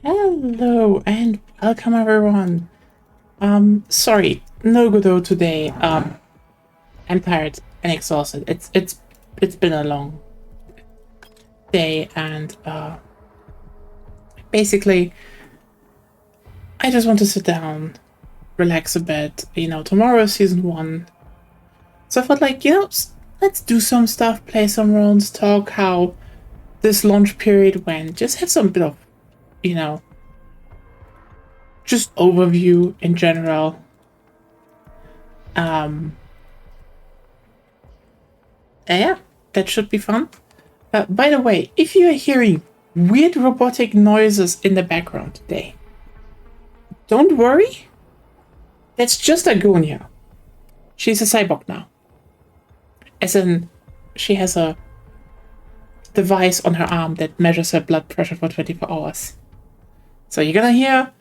Hello and welcome everyone. Sorry, no Godot today. I'm tired and exhausted. It's been a long day and basically I just want to sit down, relax a bit. Tomorrow is season one. So I thought let's do some stuff, play some rounds, talk how this launch period went, just have some bit of, you know, just overview in general. Um yeah, that should be fun. By the way, if you are hearing weird robotic noises in the background today, don't worry. That's just Agonia. She's a cyborg now. As in, she has a device on her arm that measures her blood pressure for 24 hours. So you're gonna hear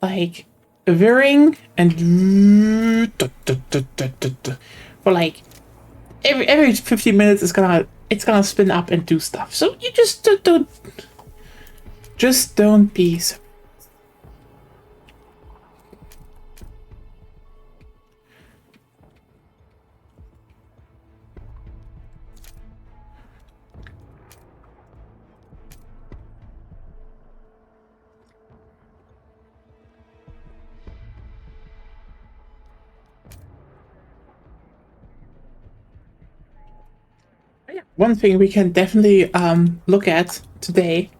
like a whirring and for like every 15 minutes it's gonna spin up and do stuff. So you just don't be surprised. One thing we can definitely look at today,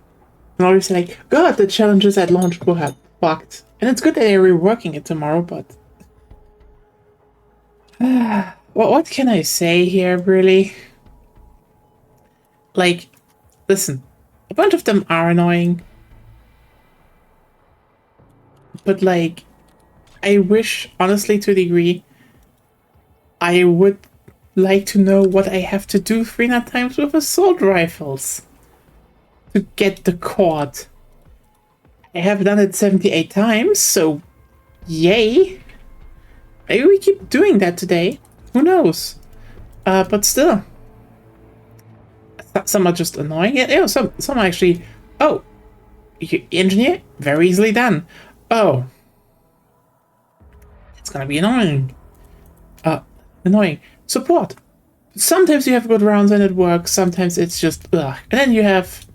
and obviously like, God, the challenges at launch will have fucked. And it's good that they're reworking it tomorrow, but what can I say here really? Like, listen, a bunch of them are annoying, but like I wish honestly to a degree I would like to know what I have to do 300 times with assault rifles to get the cord. I have done it 78 times, so yay. Maybe we keep doing that today. Who knows? But still. Some are just annoying. Yeah, some actually. Oh, engineer? Very easily done. Oh. It's gonna be annoying. Annoying. Support. Sometimes you have good rounds and it works, sometimes it's just ugh. And then you have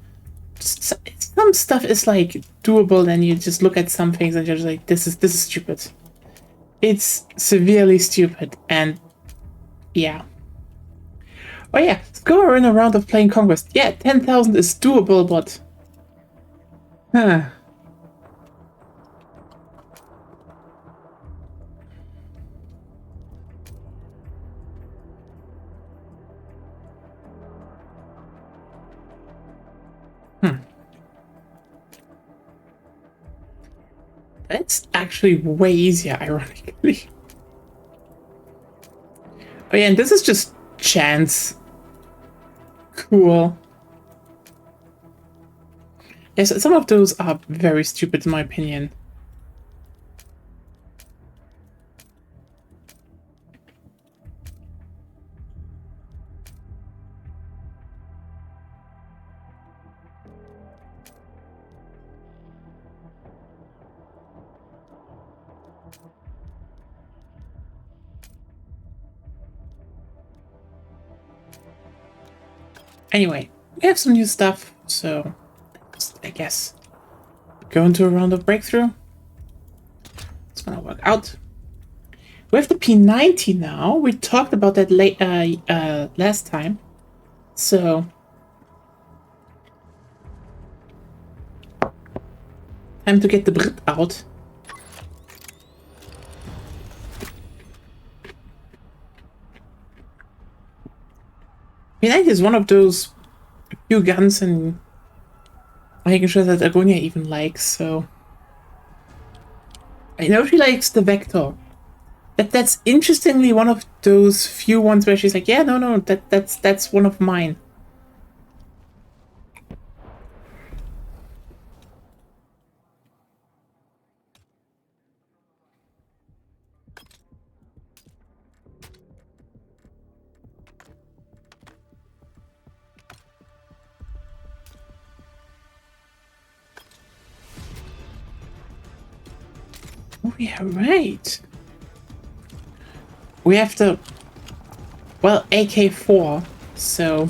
some stuff is like doable, and you just look at some things and you're just like, this is stupid. It's severely stupid, and yeah. Oh yeah, go in a round of playing Conquest. Yeah, 10,000 is doable, but huh. That's actually way easier, ironically. Oh yeah, and this is just chance. Cool. Yes, some of those are very stupid in my opinion. Anyway, we have some new stuff, so I guess go into a round of breakthrough. It's gonna work out. We have the P90 now. We talked about that last time. So time to get the Brit out. P90 is one of those few guns and making sure that Agonia even likes, so I know she likes the Vector. That's interestingly one of those few ones where she's like, yeah, no, that's one of mine. Oh, yeah, right. We have the, well, AK-4, so...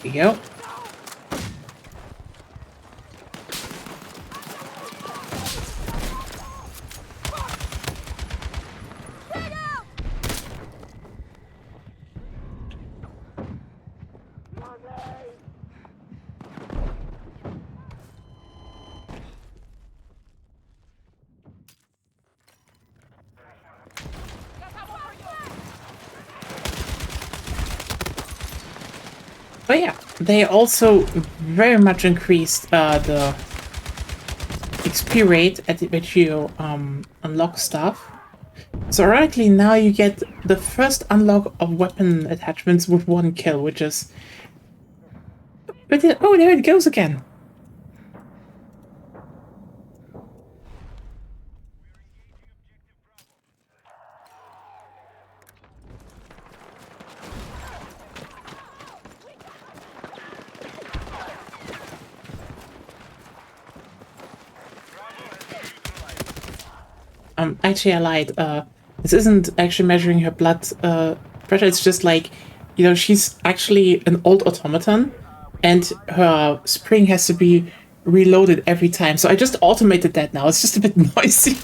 There you go. But yeah, they also very much increased the XP rate at which you unlock stuff. So ironically, now you get the first unlock of weapon attachments with 1 kill, which is... But oh, there it goes again. Actually, I lied. This isn't actually measuring her blood pressure. It's just like, you know, she's actually an old automaton, and her spring has to be reloaded every time. So I just automated that now. It's just a bit noisy.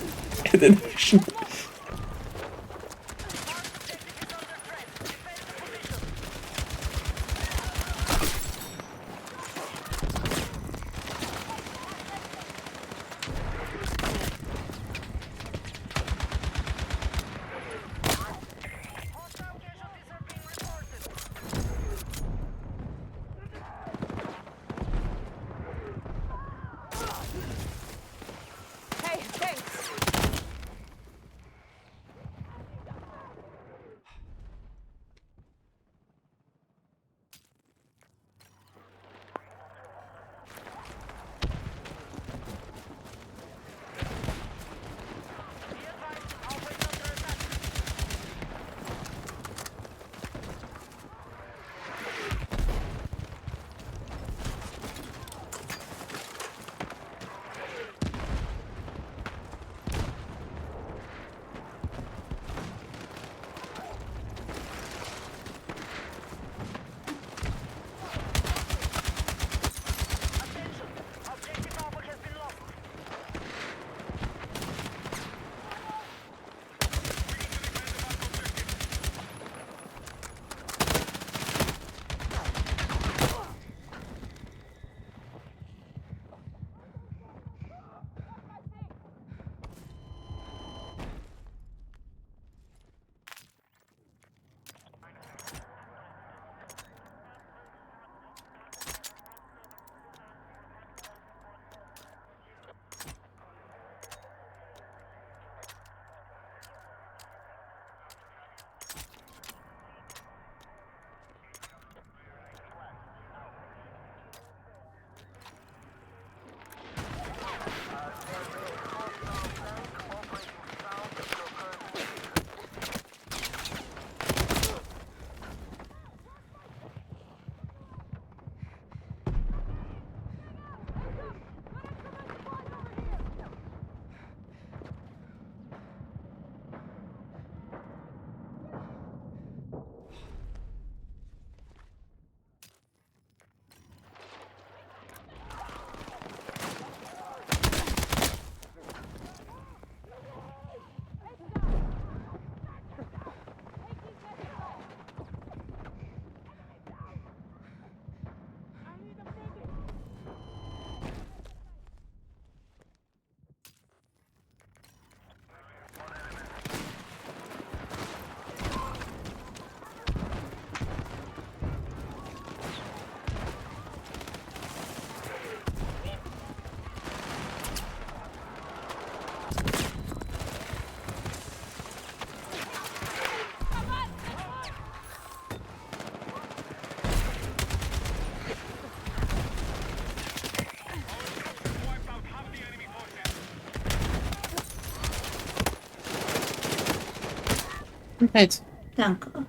Right. Danke.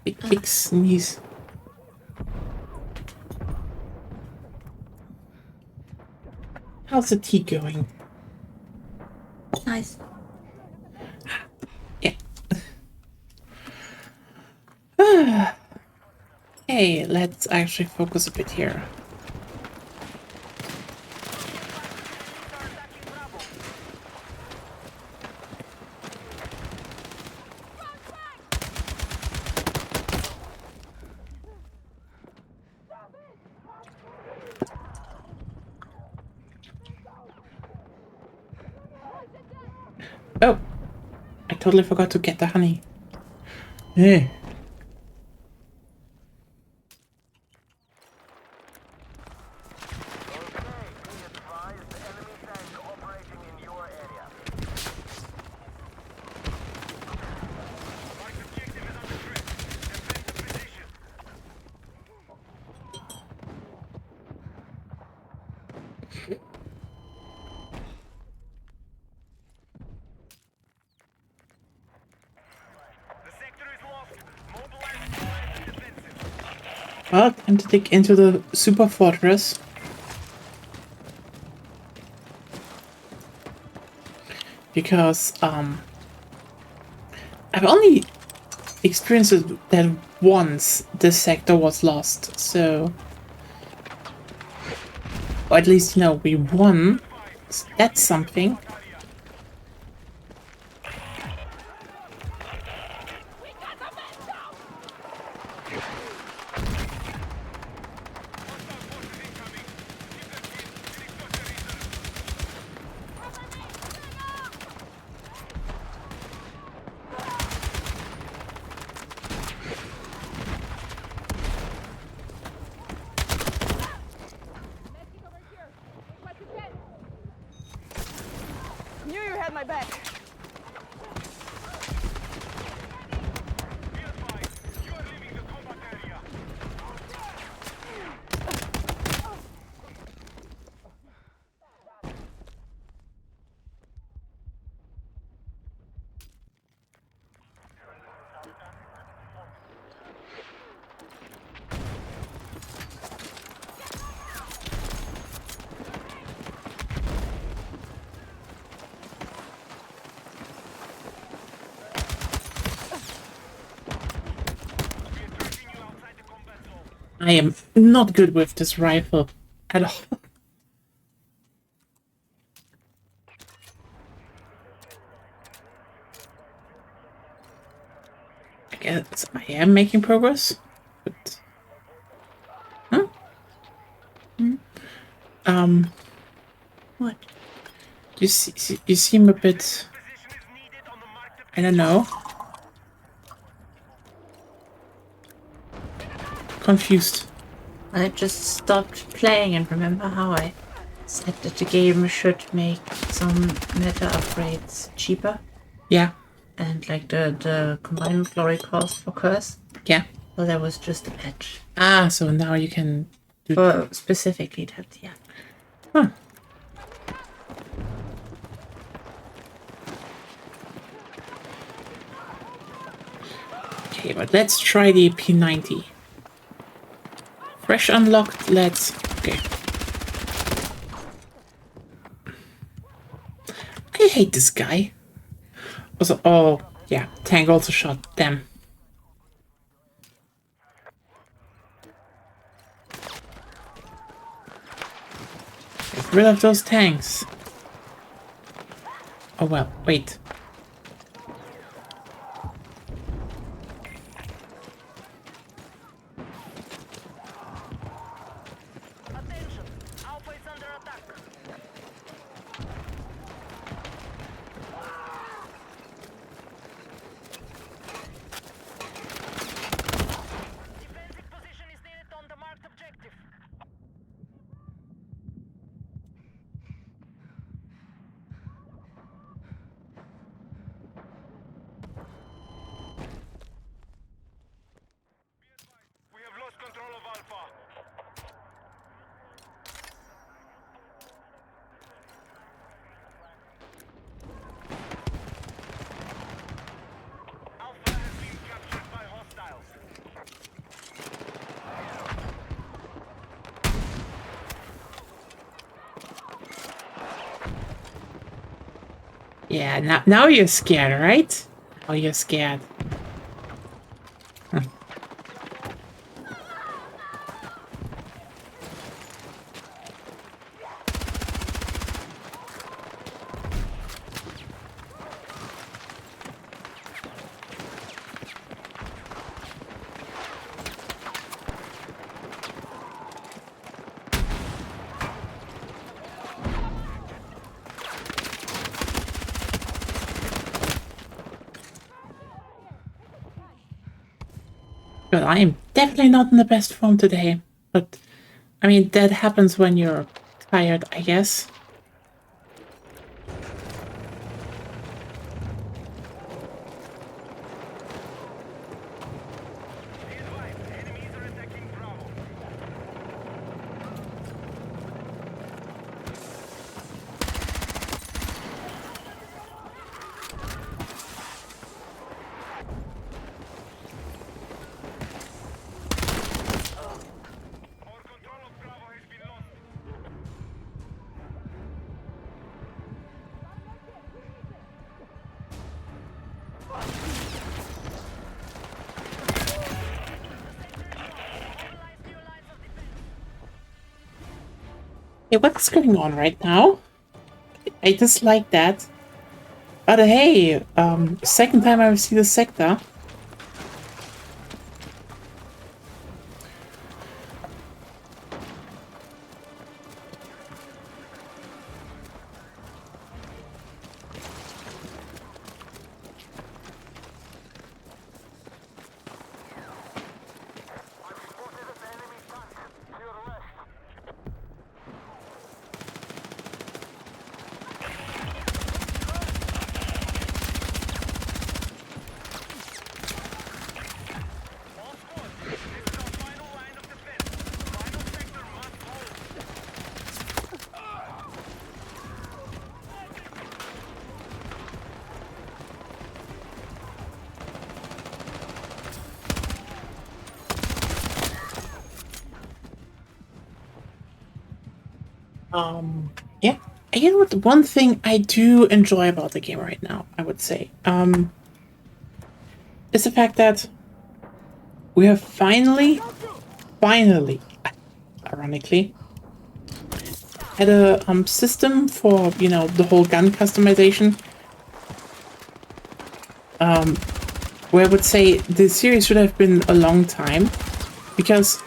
Big kick sneeze. How's the tea going? Nice. Yeah. Hey, let's actually focus a bit here. Oh, I totally forgot to get the honey. Hey. Well, time to dig into the super fortress. Because, I've only experienced that once this sector was lost, so... Or at least, you know, we won. So that's something. Knew you had my back. I am not good with this rifle at all. I guess I am making progress, but... Huh? What? You seem a bit... I don't know. Confused. I just stopped playing and remember how I said that the game should make some meta upgrades cheaper. Yeah. And like the combined glory cost for curse. Yeah. Well, there was just a patch. Ah, so now you can do... For specifically that, yeah. Huh. Okay, but let's try the P90. Fresh unlocked, let's... Okay. I hate this guy. Also, oh, yeah, tank also shot. Damn. Get rid of those tanks. Oh well, wait. Attention! Alpha is under attack. Defensive position is needed on the marked objective. Yeah, now you're scared, right? Oh, you're scared. Huh. Well, I am definitely not in the best form today, but I mean, that happens when you're tired, I guess. Hey, what's going on right now? I dislike that. But hey, second time I see the sector. Yeah. You know what? One thing I do enjoy about the game right now, I would say, is the fact that we have finally, ironically, had a system for, you know, the whole gun customization. Where I would say the series should have been a long time, because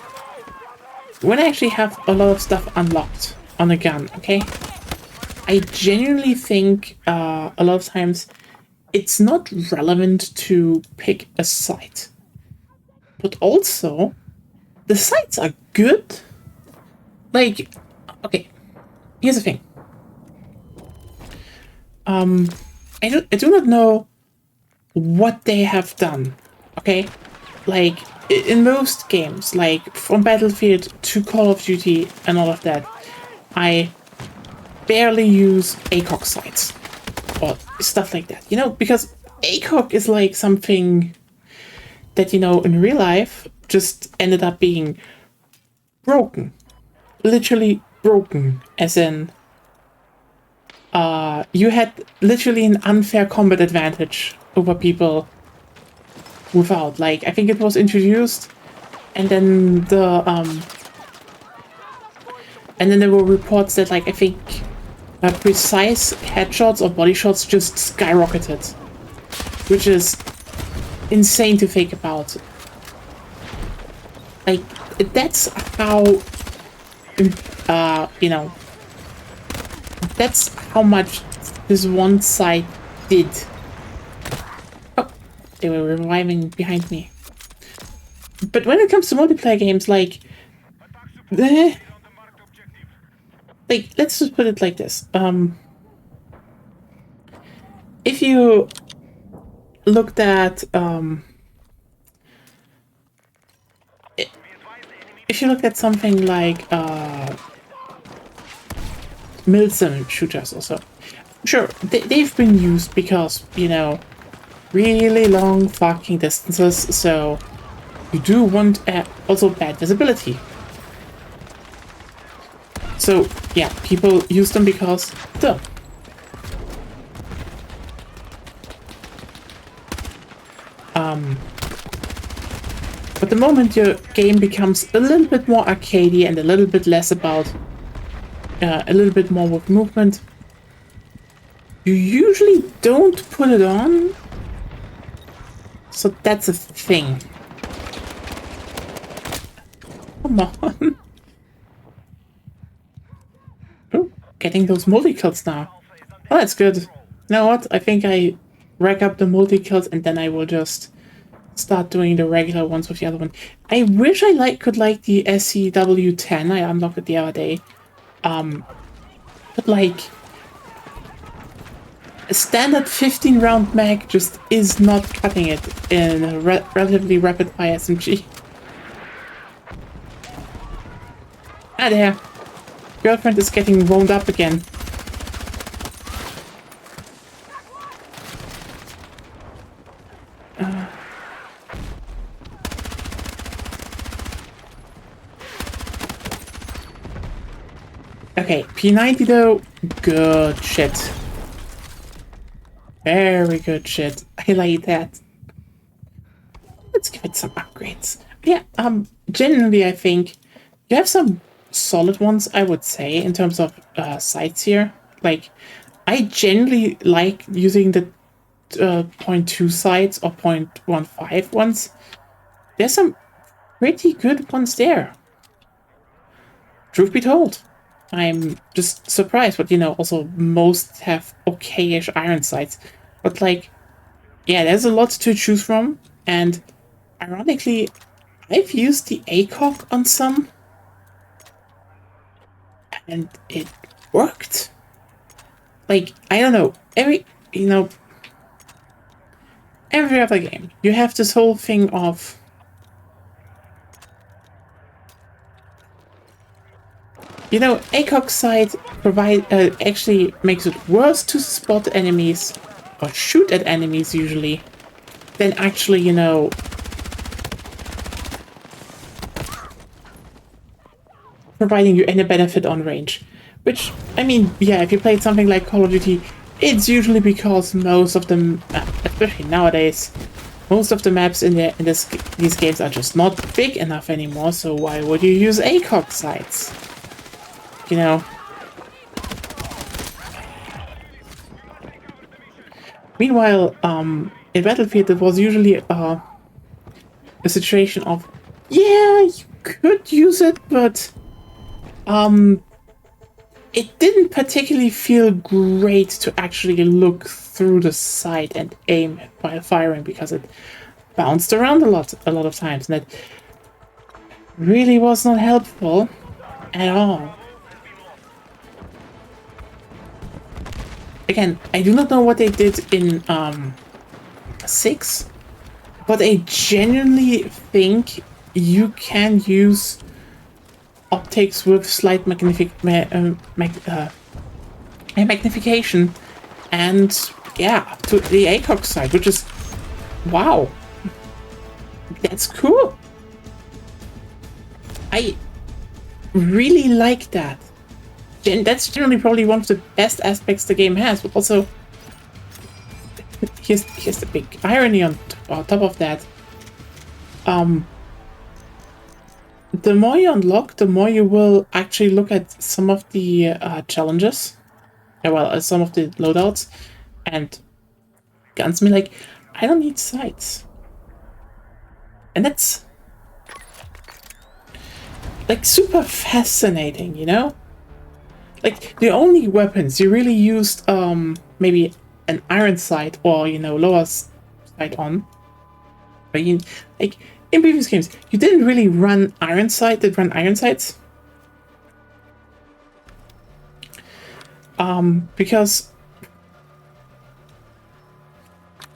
when I actually have a lot of stuff unlocked on a gun, okay, I genuinely think a lot of times it's not relevant to pick a site. But also, the sites are good. Like, okay, here's the thing. I do not know what they have done, okay? Like, in most games, like from Battlefield to Call of Duty and all of that, I barely use ACOG sites or stuff like that, you know, because ACOG is like something that, you know, in real life just ended up being broken. Literally broken, as in you had literally an unfair combat advantage over people without. Like, I think it was introduced, and then there were reports that, like, I think precise headshots or body shots just skyrocketed, which is insane to think about. Like, that's how you know, that's how much this one side did. Oh, they were reviving behind me. But when it comes to multiplayer games, like, let's just put it like this. If you looked at, if you look at something like, Milsim shooters also, sure, they've been used because, you know, really long fucking distances, so you do want also bad visibility. So, yeah, people use them because, duh. But the moment your game becomes a little bit more arcadey and a little bit less about, a little bit more with movement, you usually don't put it on. So that's a thing. Come on. Oh, getting those multi-kills now. Oh, that's good. You know what? I think I rack up the multi-kills and then I will just start doing the regular ones with the other one. I wish I could like the SCW-10 I unlocked it the other day. But like a standard 15 round mag just is not cutting it in a relatively rapid fire SMG. Ah, there. Girlfriend is getting wound up again. Okay, P90 though, good shit. Very good shit. I like that. Let's give it some upgrades. Yeah, generally I think you have some solid ones, I would say, in terms of sights here. Like, I generally like using the 0.2 sights or 0.15 ones. There's some pretty good ones there. Truth be told, I'm just surprised, but you know, also most have okay-ish iron sights. But like, yeah, there's a lot to choose from, and ironically, I've used the ACOG on some, and it worked. Like, I don't know, every other game, you have this whole thing of ACOG sight actually makes it worse to spot enemies or shoot at enemies usually than actually, providing you any benefit on range. Which, I mean, yeah, if you played something like Call of Duty, it's usually because most of them, especially nowadays, most of the maps in these games are just not big enough anymore, so why would you use ACOG sights? You know. Meanwhile, in Battlefield, it was usually a situation of, yeah, you could use it, but it didn't particularly feel great to actually look through the sight and aim while firing because it bounced around a lot of times, and that really was not helpful at all. Again, I do not know what they did in 6, but I genuinely think you can use optics with slight magnification and yeah, up to the ACOG side, which is wow, that's cool. I really like that. And that's generally probably one of the best aspects the game has, but also here's the big irony on top of that. The more you unlock, the more you will actually look at some of the challenges, some of the loadouts, and guns me like, I don't need sights. And that's like super fascinating, you know? Like, the only weapons you really used, maybe an iron sight or, lower sight on. But like, in previous games, you didn't really run iron sight, did run iron sights. Because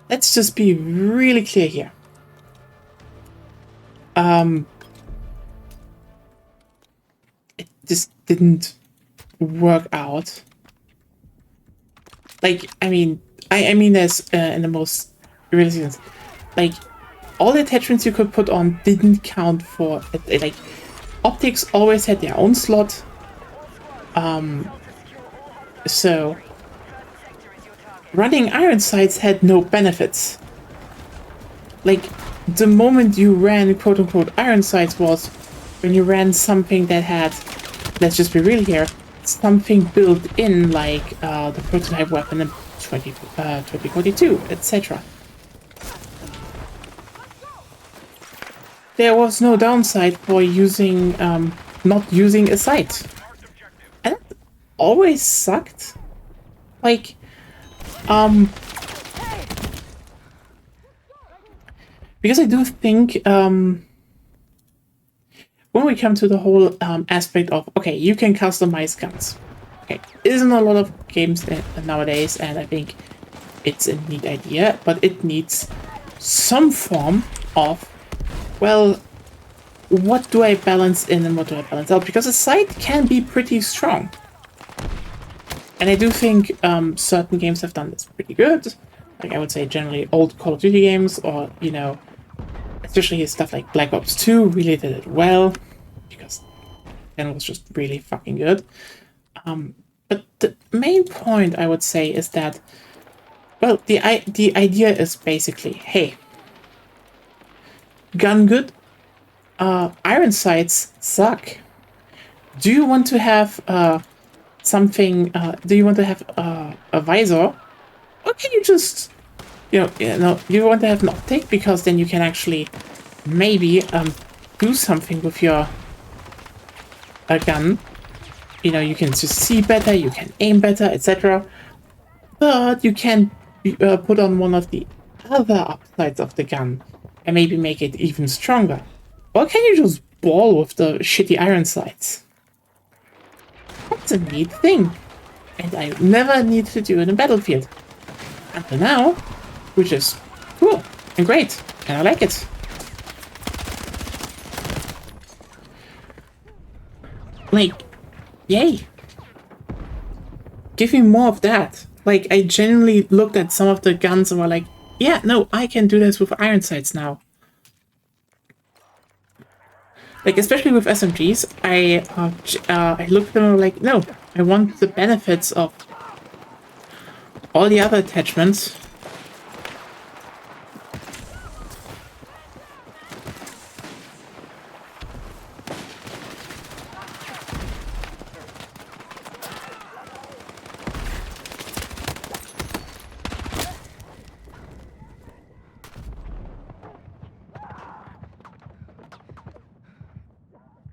let's just be really clear here. It just didn't work out. Like, I mean there's in the most realistic sense, like, all the attachments you could put on didn't count for it. Like, optics always had their own slot, so running iron sights had no benefits. like, the moment you ran quote-unquote iron sights was when you ran something that had, let's just be real here, something built in, like the prototype weapon in 2042, etc. There was no downside for using, not using a sight. And that always sucked. Like, because I do think, when we come to the whole aspect of, okay, you can customize guns. Okay, isn't a lot of games nowadays, and I think it's a neat idea, but it needs some form of, well, what do I balance in and what do I balance out? Because a sight can be pretty strong. And I do think certain games have done this pretty good. Like, I would say generally old Call of Duty games, or, you know, especially stuff like Black Ops 2 really did it well, because then it was just really fucking good. But the main point I would say is that, well, the idea is basically, hey, gun good, iron sights suck. Do you want to have something? Do you want to have a visor, or can you just, you want to have an optic, because then you can actually maybe do something with your gun. You know, you can just see better, you can aim better, etc. But you can put on one of the other upsides of the gun and maybe make it even stronger. Or can you just ball with the shitty iron sights? That's a neat thing. And I never need to do it in Battlefield. Until now, which is cool and great, and I like it. Like, yay. Give me more of that. Like, I genuinely looked at some of the guns and were like, yeah, no, I can do this with iron sights now. Like, especially with SMGs, I looked at them and were like, no, I want the benefits of all the other attachments.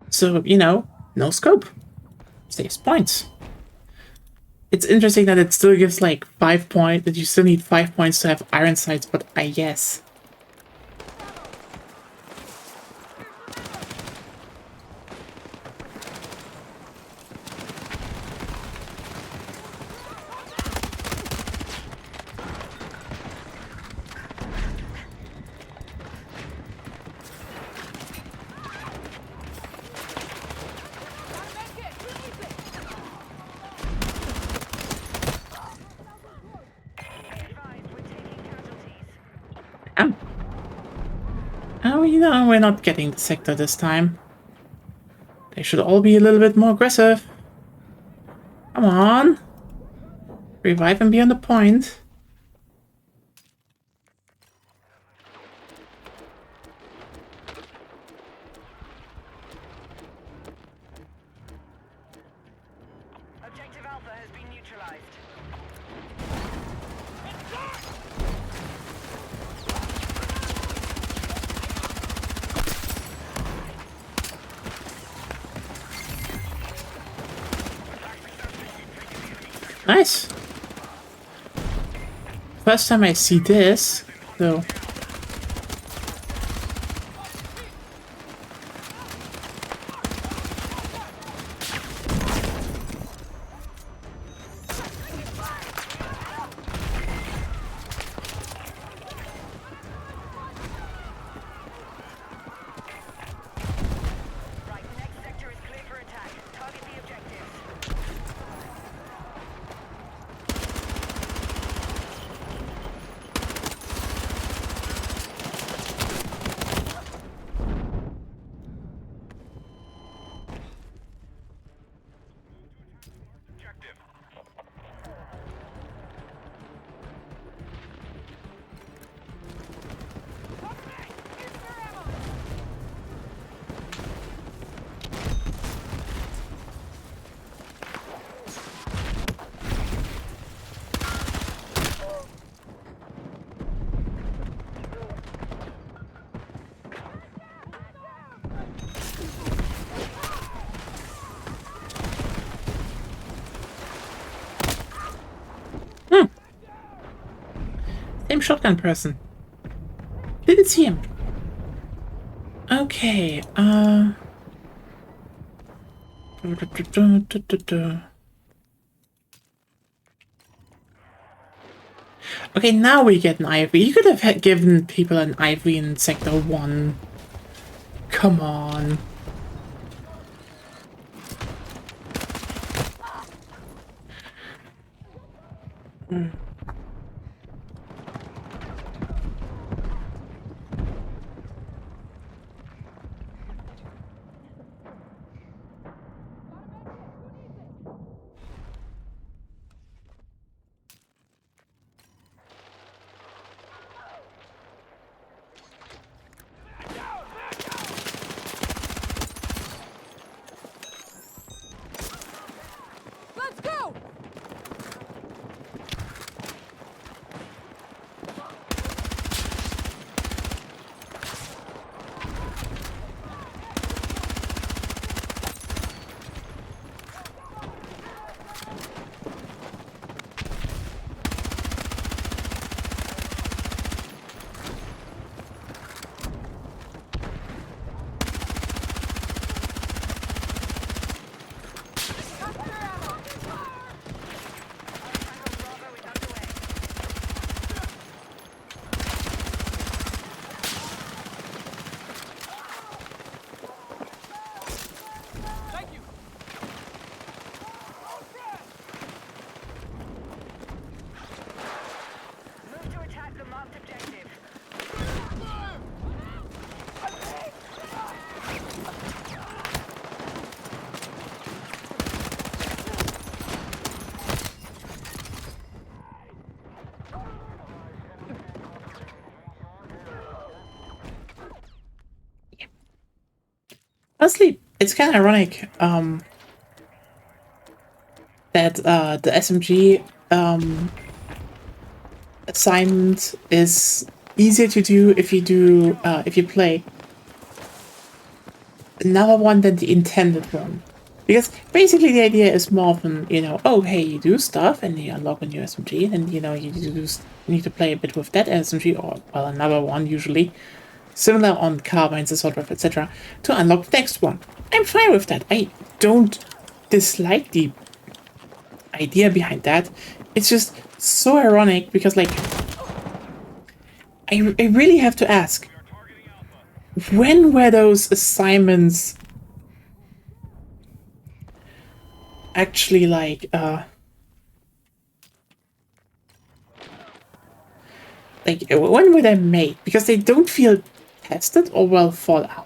So, you know, no scope. Saves points. It's interesting that it still gives like 5 points, that you still need 5 points to have iron sights, but I guess. Oh, you know, we're not getting the sector this time. They should all be a little bit more aggressive. Come on. Revive and be on the point. Objective Alpha has been neutralized. Nice. First time I see this, though. Right, next sector is clear for attack. Target the objectives. Same shotgun person. Didn't see him. Okay, okay, now we get an ivory. You could have given people an ivory in Sector 1. Come on. Let's go! Move to attack the marked objective. Honestly, it's kind of ironic that the SMG assignment is easier to do if you play another one than the intended one. Because basically the idea is more often, oh hey, you do stuff and you unlock a new SMG, and you need to play a bit with that SMG or well another one usually. Similar on carbines, assault rifle, etc. to unlock the next one. I'm fine with that. I don't dislike the idea behind that. It's just so ironic because like I really have to ask, when were those assignments actually like when were they made? Because they don't feel tested or well thought out.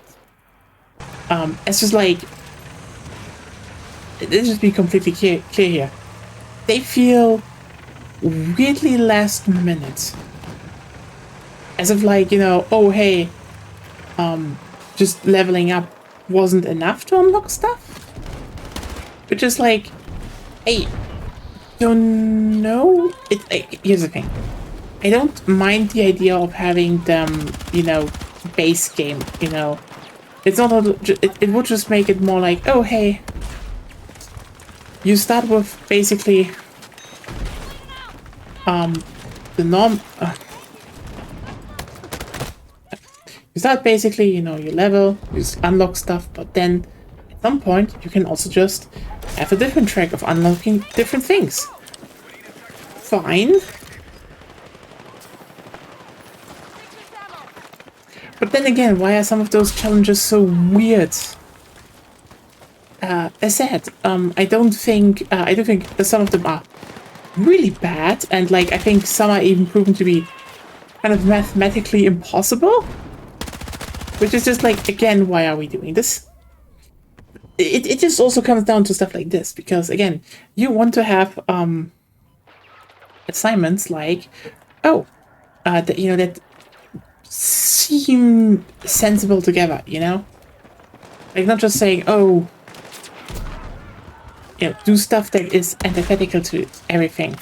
It's just like, let's just be completely clear here. They feel weirdly last minute. As if like, oh hey, just leveling up wasn't enough to unlock stuff. Which is like, hey, don't know. Here's the thing. I don't mind the idea of having them, base game, It's not, it would just make it more like, oh, hey, you start with basically, the norm, you start basically, you level, you unlock stuff, but then at some point you can also just have a different track of unlocking different things. Fine. But then again, why are some of those challenges so weird? As said, I do think that some of them are really bad, and like I think some are even proven to be kind of mathematically impossible. Which is just like, again, why are we doing this? It just also comes down to stuff like this, because again, you want to have assignments like, oh, that seem sensible together, Like not just saying, oh, do stuff that is antithetical to everything.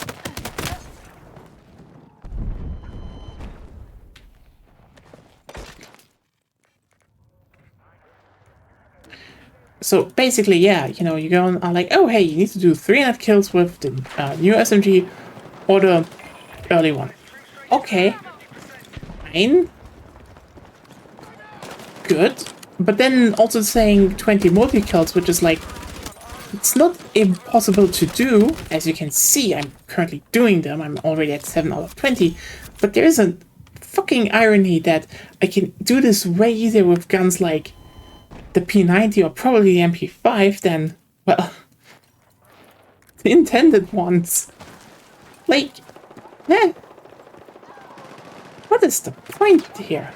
So basically, yeah, you go and are like, oh hey, you need to do 300 kills with the new SMG, Or the early one. Okay. Fine. Good. But then also saying 20 multi-kills, which is like, it's not impossible to do. As you can see, I'm currently doing them. I'm already at 7 out of 20. But there is a fucking irony that I can do this way easier with guns like the P90 or probably the MP5 than, well, the intended ones. Like, eh. What is the point here?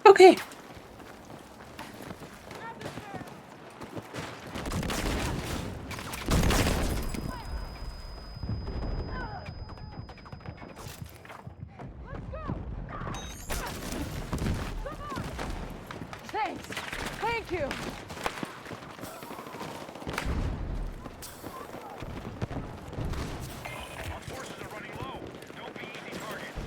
Okay. Thanks. Thank you. Our forces are running low. Don't be easy targets.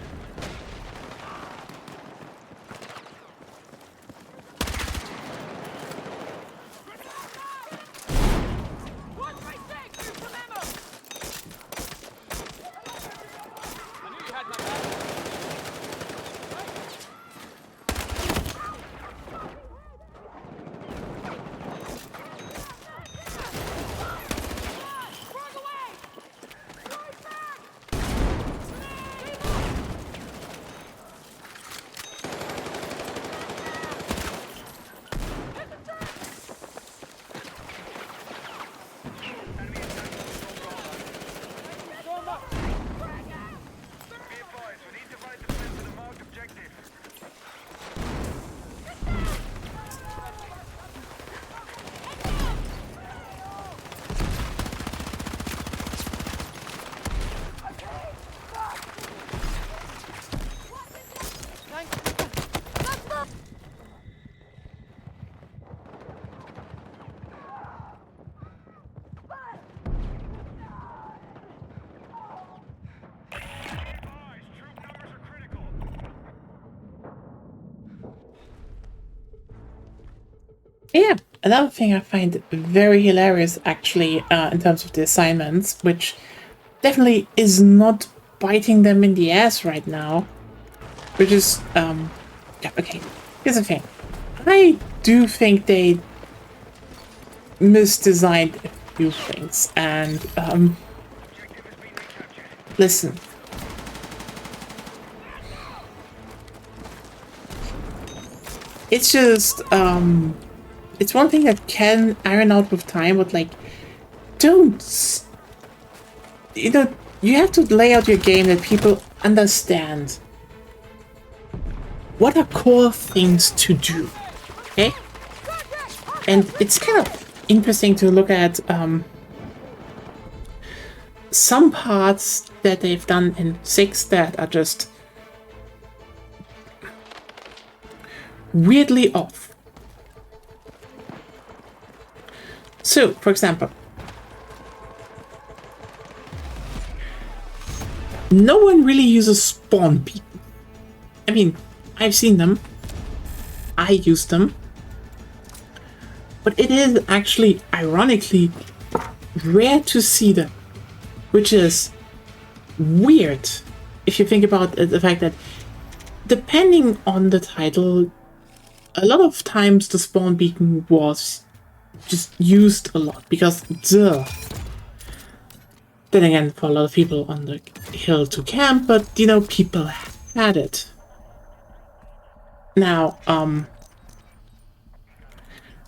Be advised, we need to divide the fence to the marked objective. Advised, troop numbers are critical. Yeah, another thing I find very hilarious actually in terms of the assignments, which definitely is not biting them in the ass right now, which is, yeah, okay, here's the thing. I do think they misdesigned a few things, and, listen. It's just, it's one thing that can iron out with time, but like, don't, you know, you have to lay out your game that people understand what are core things to do, okay? And it's kind of interesting to look at some parts that they've done in 6 that are just weirdly off. So, for example, no one really uses spawn beacon. I mean, I've seen them. I use them. But it is actually, ironically, rare to see them. Which is weird if you think about the fact that, depending on the title, a lot of times the spawn beacon was just used a lot because duh. Then again, for a lot of people on the hill to camp, but you know, people had it. Now,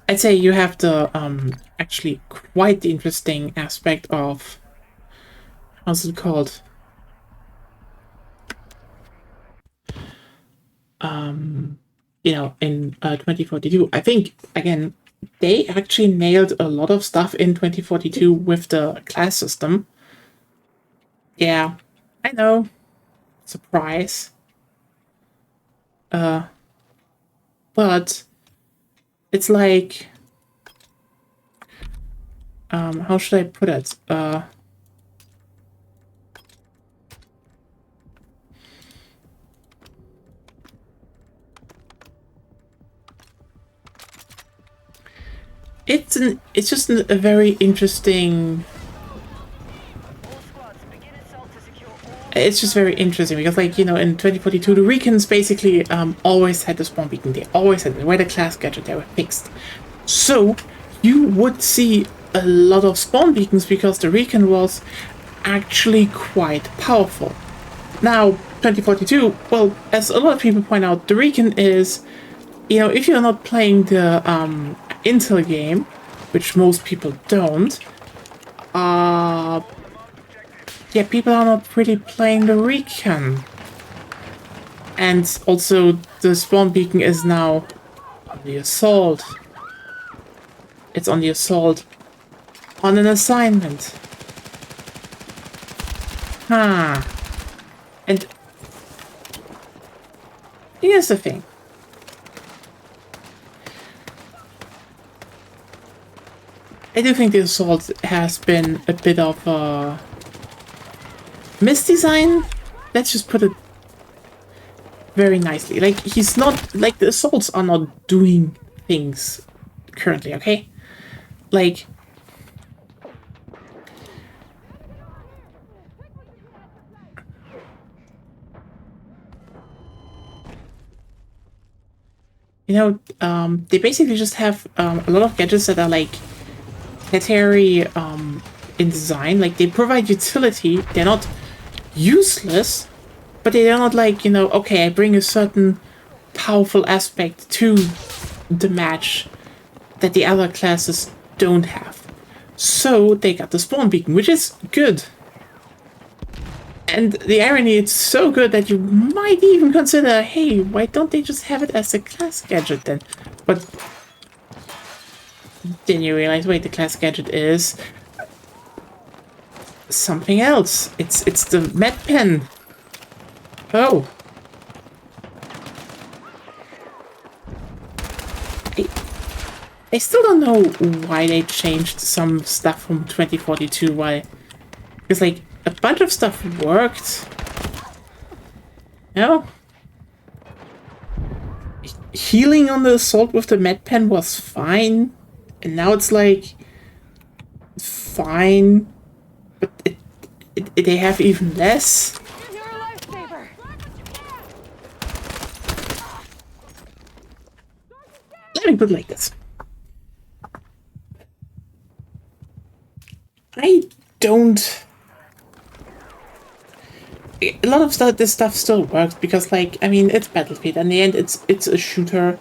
I'd say you have the actually quite the interesting aspect of how's it called? You know, in 2042, I think again they actually nailed a lot of stuff in 2042 with the class system. Yeah, I know. Surprise. But it's like, how should I put it? It's just a very interesting. All squads, begin assault to secure all. It's just very interesting because, like, you know, in 2042, the Recons basically always had the spawn beacon. They always had it. Where the class gadget, they were fixed. So you would see a lot of spawn beacons because the Recon was actually quite powerful. Now, 2042, well, as a lot of people point out, the Recon is, you know, if you're not playing the Intel game, which most people don't, yeah, people are not really playing the Recon. And also, the spawn beacon is now on the assault. It's on the assault on an assignment. And here's the thing. I do think the assault has been a bit of a misdesign. Let's just put it very nicely. Like, he's not, like, the assaults are not doing things currently, okay? Like, you know, they basically just have a lot of gadgets that are like planetary in design. Like, they provide utility. They're not useless, but they are not like, you know, okay, I bring a certain powerful aspect to the match that the other classes don't have. So they got the spawn beacon, which is good. And the irony, it's so good that you might even consider, hey, why don't they just have it as a class gadget then? But then you realize, wait, the class gadget is something else. It's the med pen. Oh. I still don't know why they changed some stuff from 2042. Why? Because, like, a bunch of stuff worked. You know? Healing on the assault with the med pen was fine. And now it's like fine. But they have even less. You're a lifesaver. Let me put it like this. I don't. A lot of this stuff still works because, like, I mean, it's Battlefield. In the end, it's a shooter,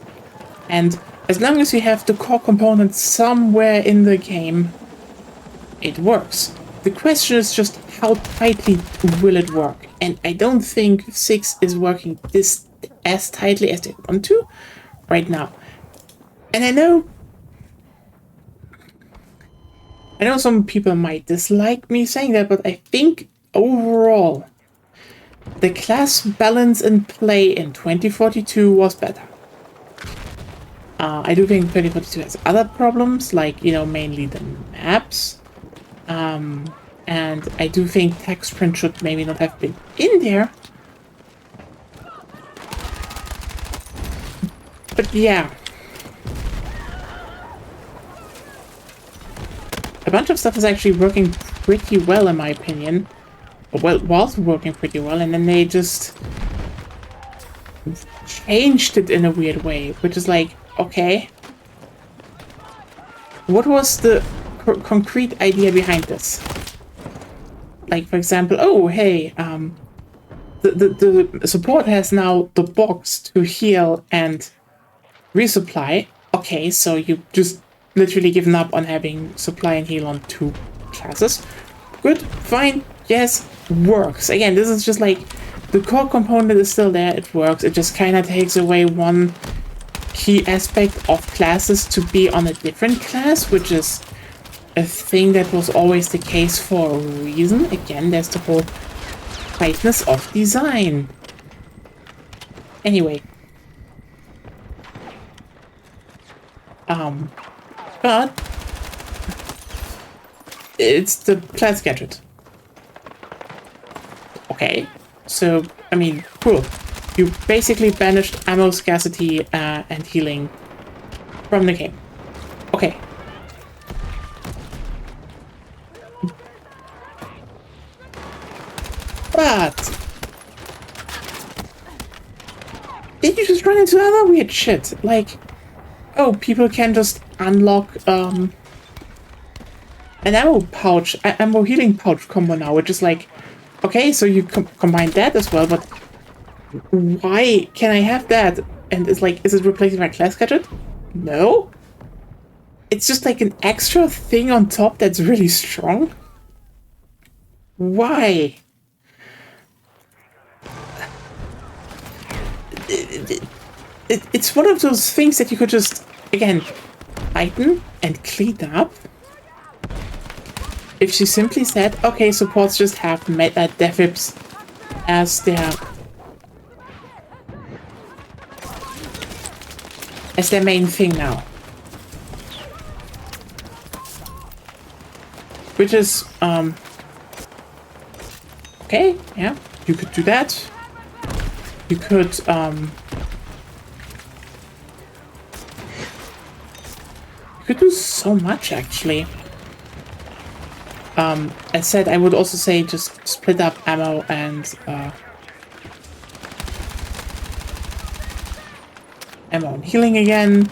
and as long as you have the core components somewhere in the game, it works. The question is just how tightly will it work, and I don't think 6 is working this as tightly as they want to right now. And I know some people might dislike me saying that, but I think overall the class balance in play in 2042 was better. I do think 2042 has other problems, like, you know, mainly the maps. And I do think text print should maybe not have been in there. But yeah. A bunch of stuff is actually working pretty well, in my opinion. Well, was working pretty well, and then they just changed it in a weird way, which is like, okay. what was the concrete idea behind this? Like, for example, oh, hey, the support has now the box to heal and resupply. Okay, so you just literally given up on having supply and heal on 2 classes. Good, fine, yes, works. Again, this is just like the core component is still there, it works. It just kind of takes away one key aspect of classes to be on a different class, which is a thing that was always the case for a reason. Again, there's the whole tightness of design. Anyway. But it's the class gadget. Okay, so, I mean, cool. You basically banished ammo scarcity and healing from the game. Okay. But then you just run into other weird shit, like, oh, people can just unlock an ammo healing pouch combo now, which is like, okay, so you combine that as well, but why can I have that? And it's like, is it replacing my class gadget? No. It's just like an extra thing on top that's really strong. Why? It's one of those things that you could just, again, tighten and clean up. If she simply said, okay, supports just have defips as their main thing now. Which is, okay, yeah, you could do that. You could, you could do so much, actually. As said, I would also say just split up ammo and, ammo and healing again.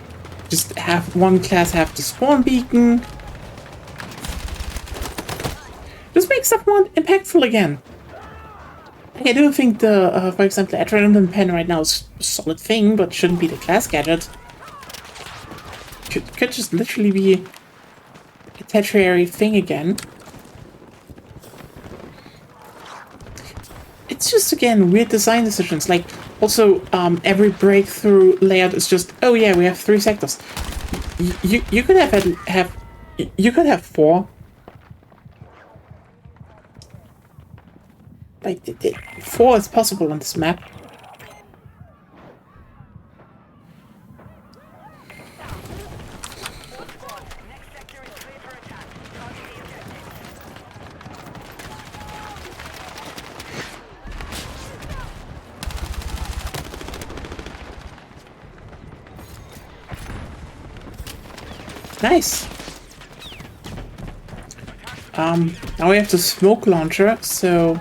Just have one class have the spawn beacon. Just make stuff more impactful again. Like, I do think the, for example, the Adrenaline Pen right now is a solid thing, but shouldn't be the class gadget. Could just literally be a tertiary thing again. It's just, again, weird design decisions. Like, also, every breakthrough layout is just, oh yeah, we have 3 sectors. You could you could have 4. Like, 4 is possible on this map. Nice. Now we have the smoke launcher, so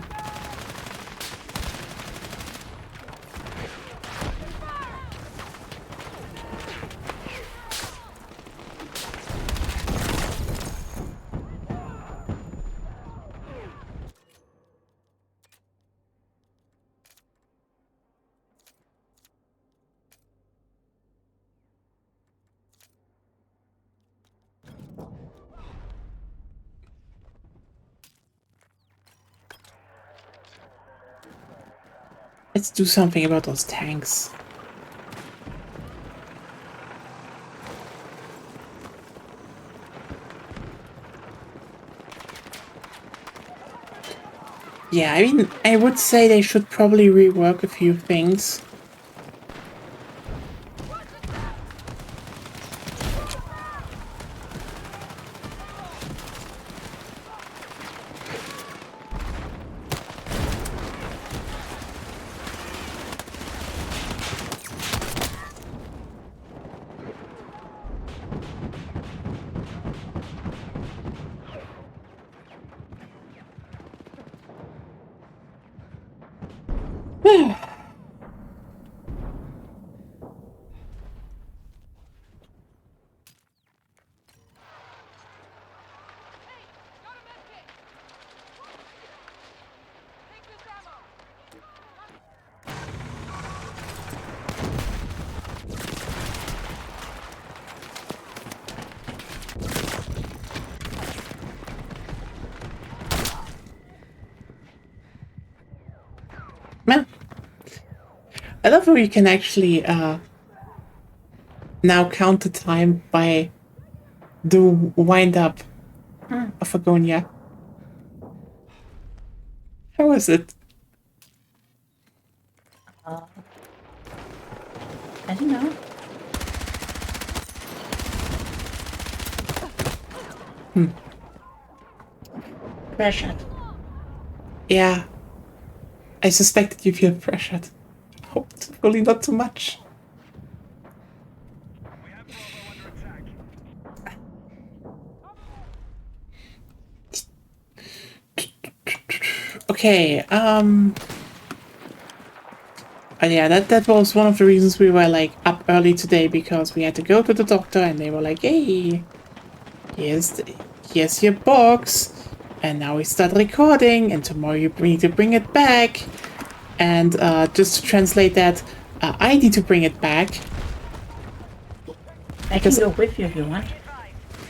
let's do something about those tanks. Yeah, I mean, I would say they should probably rework a few things. I love how you can actually now count the time by the wind up of Agonia. How is it? I don't know. Pressured. Yeah. I suspected you feel pressured. Hopefully not too much. We have Bravo under attack. Okay, yeah, that was one of the reasons we were like up early today, because we had to go to the doctor and they were like, hey, here's your box, and now we start recording, and tomorrow you need to bring it back. And just to translate that, I need to bring it back. I can go with you if you want.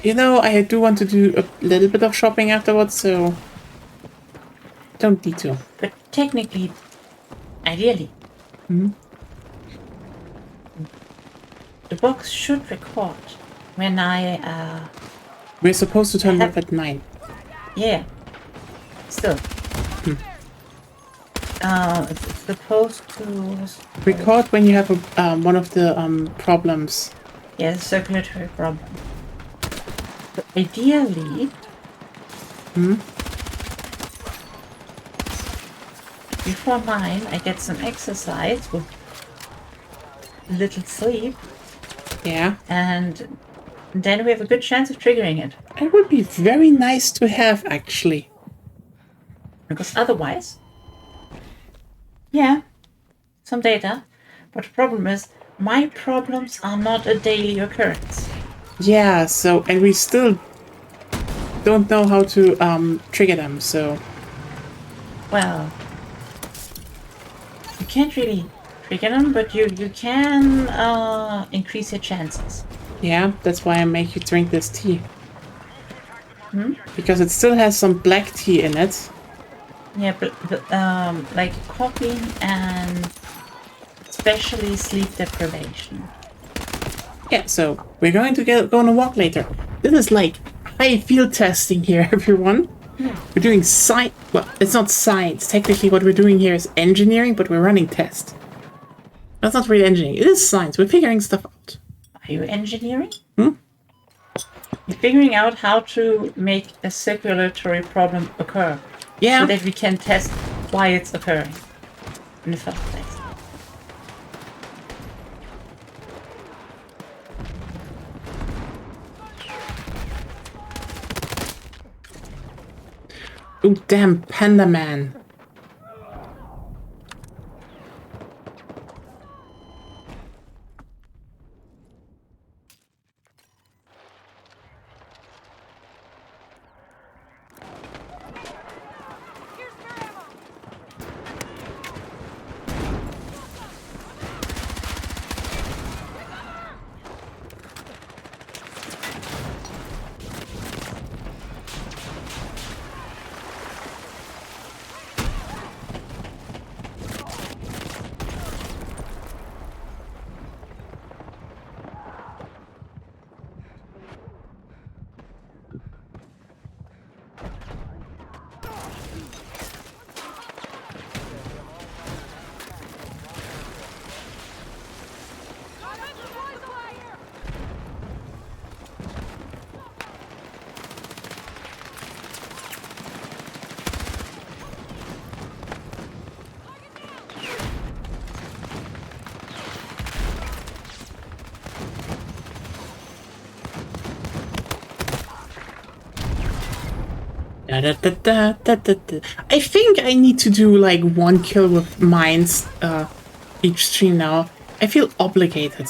You know, I do want to do a little bit of shopping afterwards, so don't need to. But technically, ideally, the box should record when I, We're supposed to turn up at 9. yeah, still. It's supposed to, Record when you have a, one of the problems. yeah, circulatory problem. So ideally, before 9, I get some exercise with little sleep, Yeah. and then we have a good chance of triggering it. It would be very nice to have, actually. Because otherwise, yeah, some data, but the problem is my problems are not a daily occurrence. Yeah, so, and we still don't know how to trigger them, so Well, you can't really trigger them, but you can increase your chances. yeah, that's why I make you drink this tea. Because it still has some black tea in it. Yeah, but like coffee and especially sleep deprivation. Yeah, so we're going to go on a walk later. This is like high field testing here, everyone. We're doing science. Well, it's not science. Technically, what we're doing here is engineering, but we're running tests. That's not really engineering. It is science. We're figuring stuff out. Are you engineering? You're figuring out how to make a circulatory problem occur. Yeah. So that we can test why it's occurring in the first place. Oh, damn, Panda Man. I think I need to do like 1 kill with mines each stream now. I feel obligated.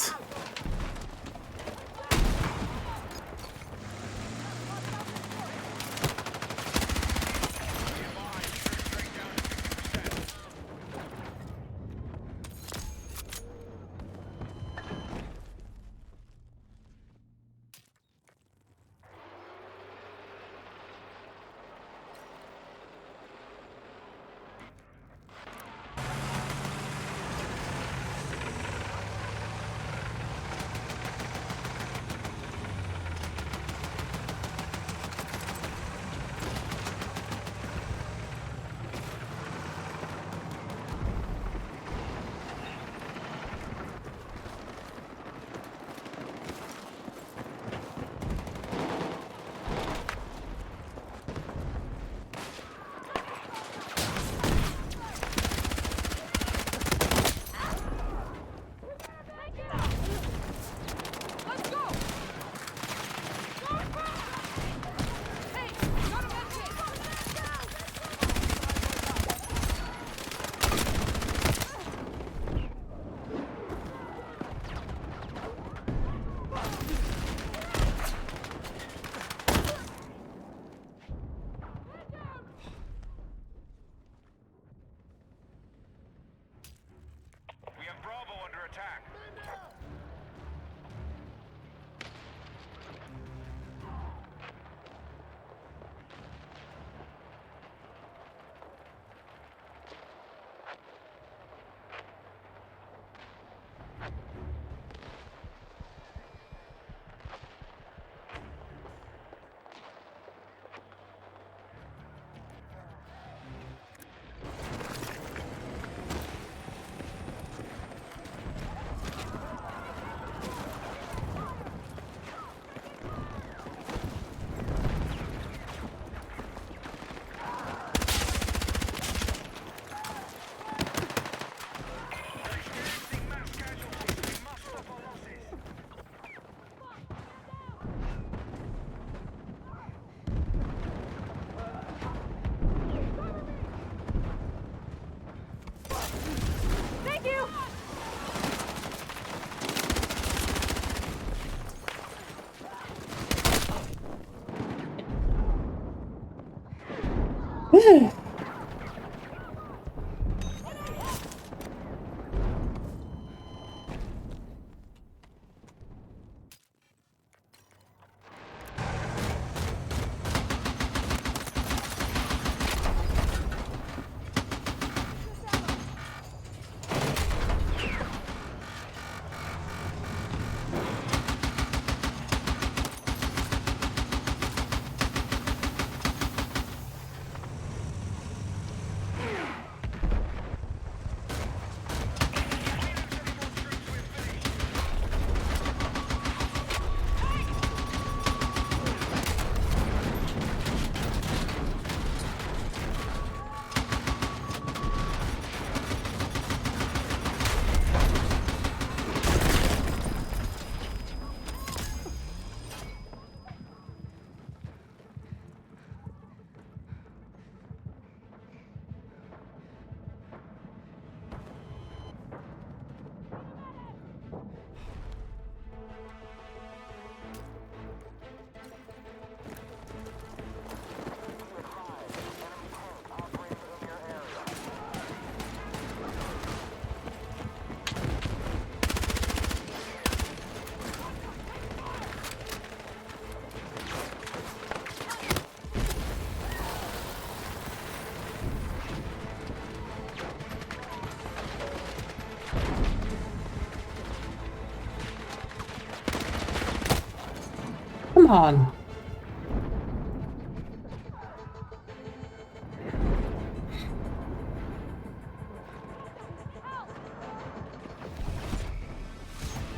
Come on.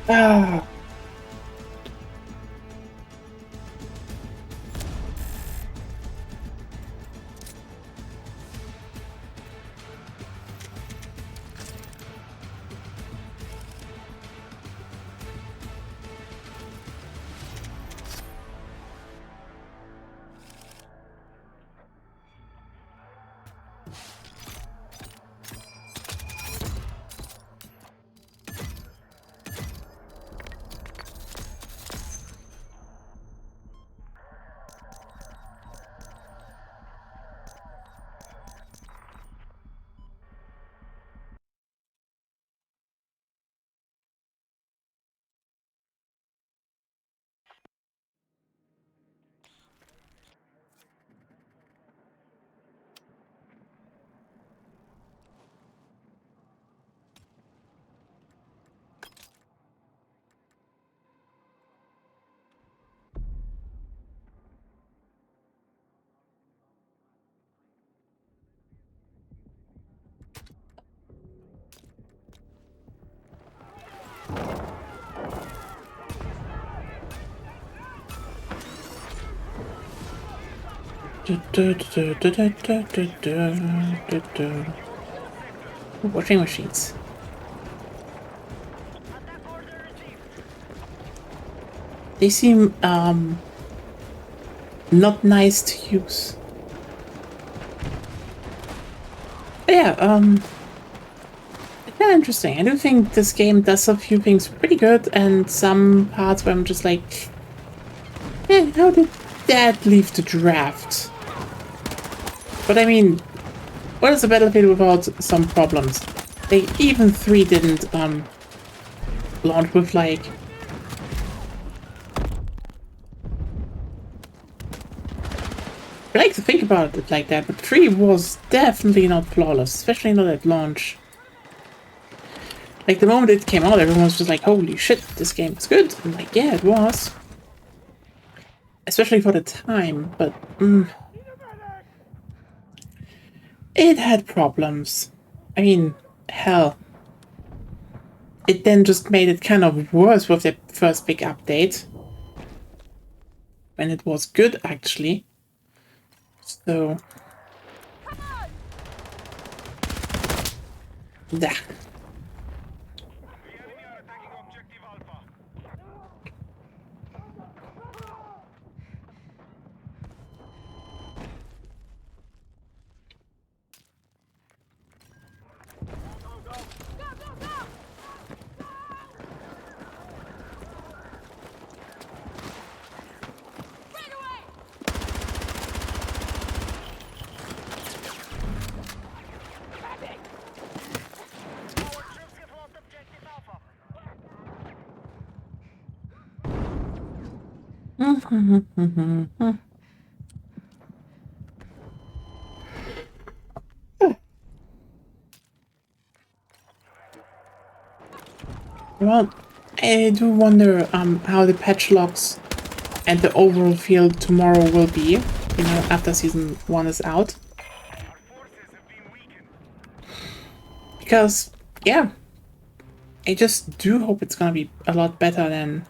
Ah. Washing machines. They seem not nice to use. But yeah, yeah, interesting. I do think this game does a few things pretty good, and some parts where I'm just like, eh, how did that leave the draft? But I mean, what is a Battlefield without some problems? They even 3 didn't launch with like I like to think about it like that, but 3 was definitely not flawless, especially not at launch. Like, the moment it came out, everyone was just like, holy shit, this game is good. I'm like, yeah, it was. Especially for the time, but it had problems. I mean, hell. It then just made it kind of worse with the first big update. When it was good, actually. So... yeah. The enemy are attacking objective Alpha. Well, I do wonder how the patch logs and the overall feel tomorrow will be, you know, after season 1 is out. Our forces have been weakened. Because, yeah, I just do hope it's gonna be a lot better than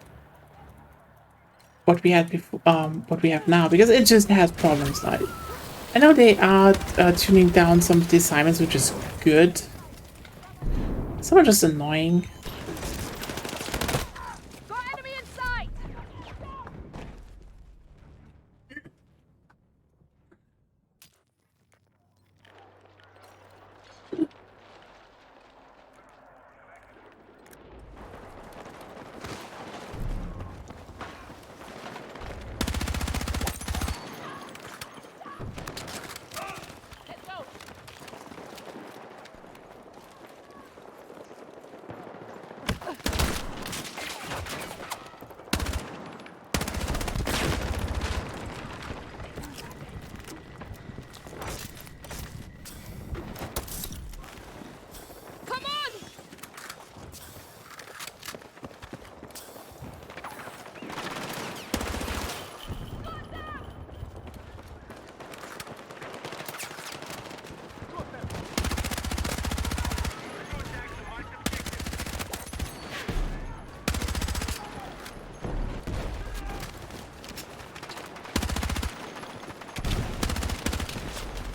what we had before, what we have now, because it just has problems now. I know they are tuning down some of the assignments, which is good. Some are just annoying. Got enemy in sight! Let's go! Come on!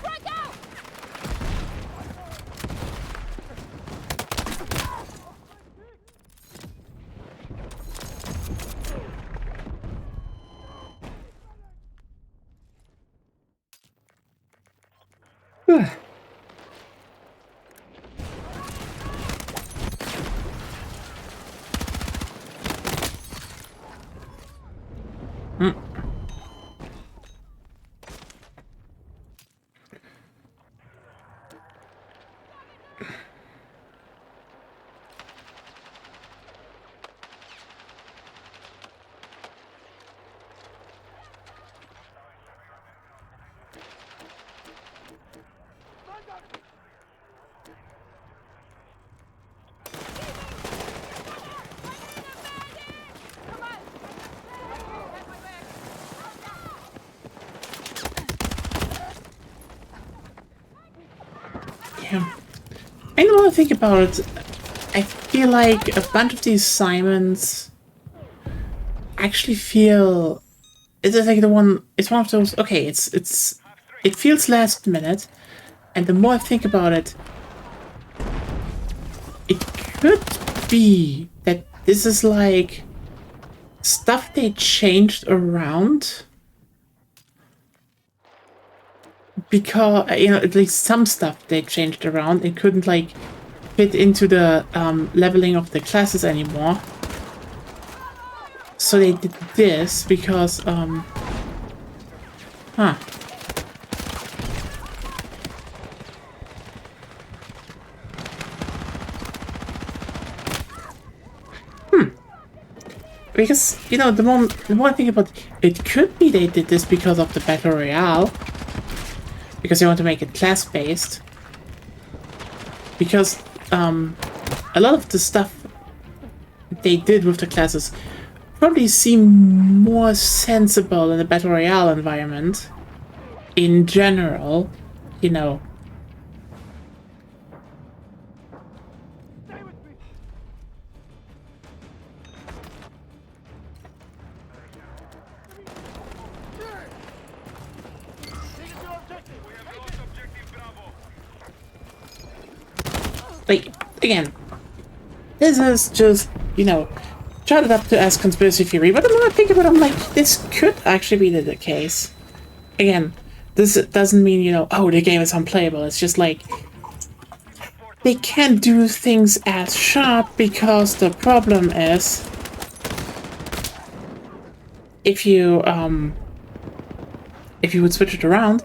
Frag out! Yeah. I don't want to think about it. I feel like a bunch of these assignments actually feel it's just like the one. It's one of those. Okay, it feels last minute, and the more I think about it, it could be that this is like stuff they changed around. Because, you know, at least some stuff they changed around. It couldn't, like, fit into the leveling of the classes anymore. So they did this because, Because, you know, the more I think about it, it could be they did this because of the Battle Royale. Because they want to make it class-based. Because a lot of the stuff they did with the classes probably seem more sensible in the Battle Royale environment. In general, you know. Like, again, this is just, you know, chalked up to as conspiracy theory, but the more I think about it, I'm like, this could actually be the case. Again, this doesn't mean, you know, oh, the game is unplayable. It's just like, they can't do things as sharp because the problem is, if you would switch it around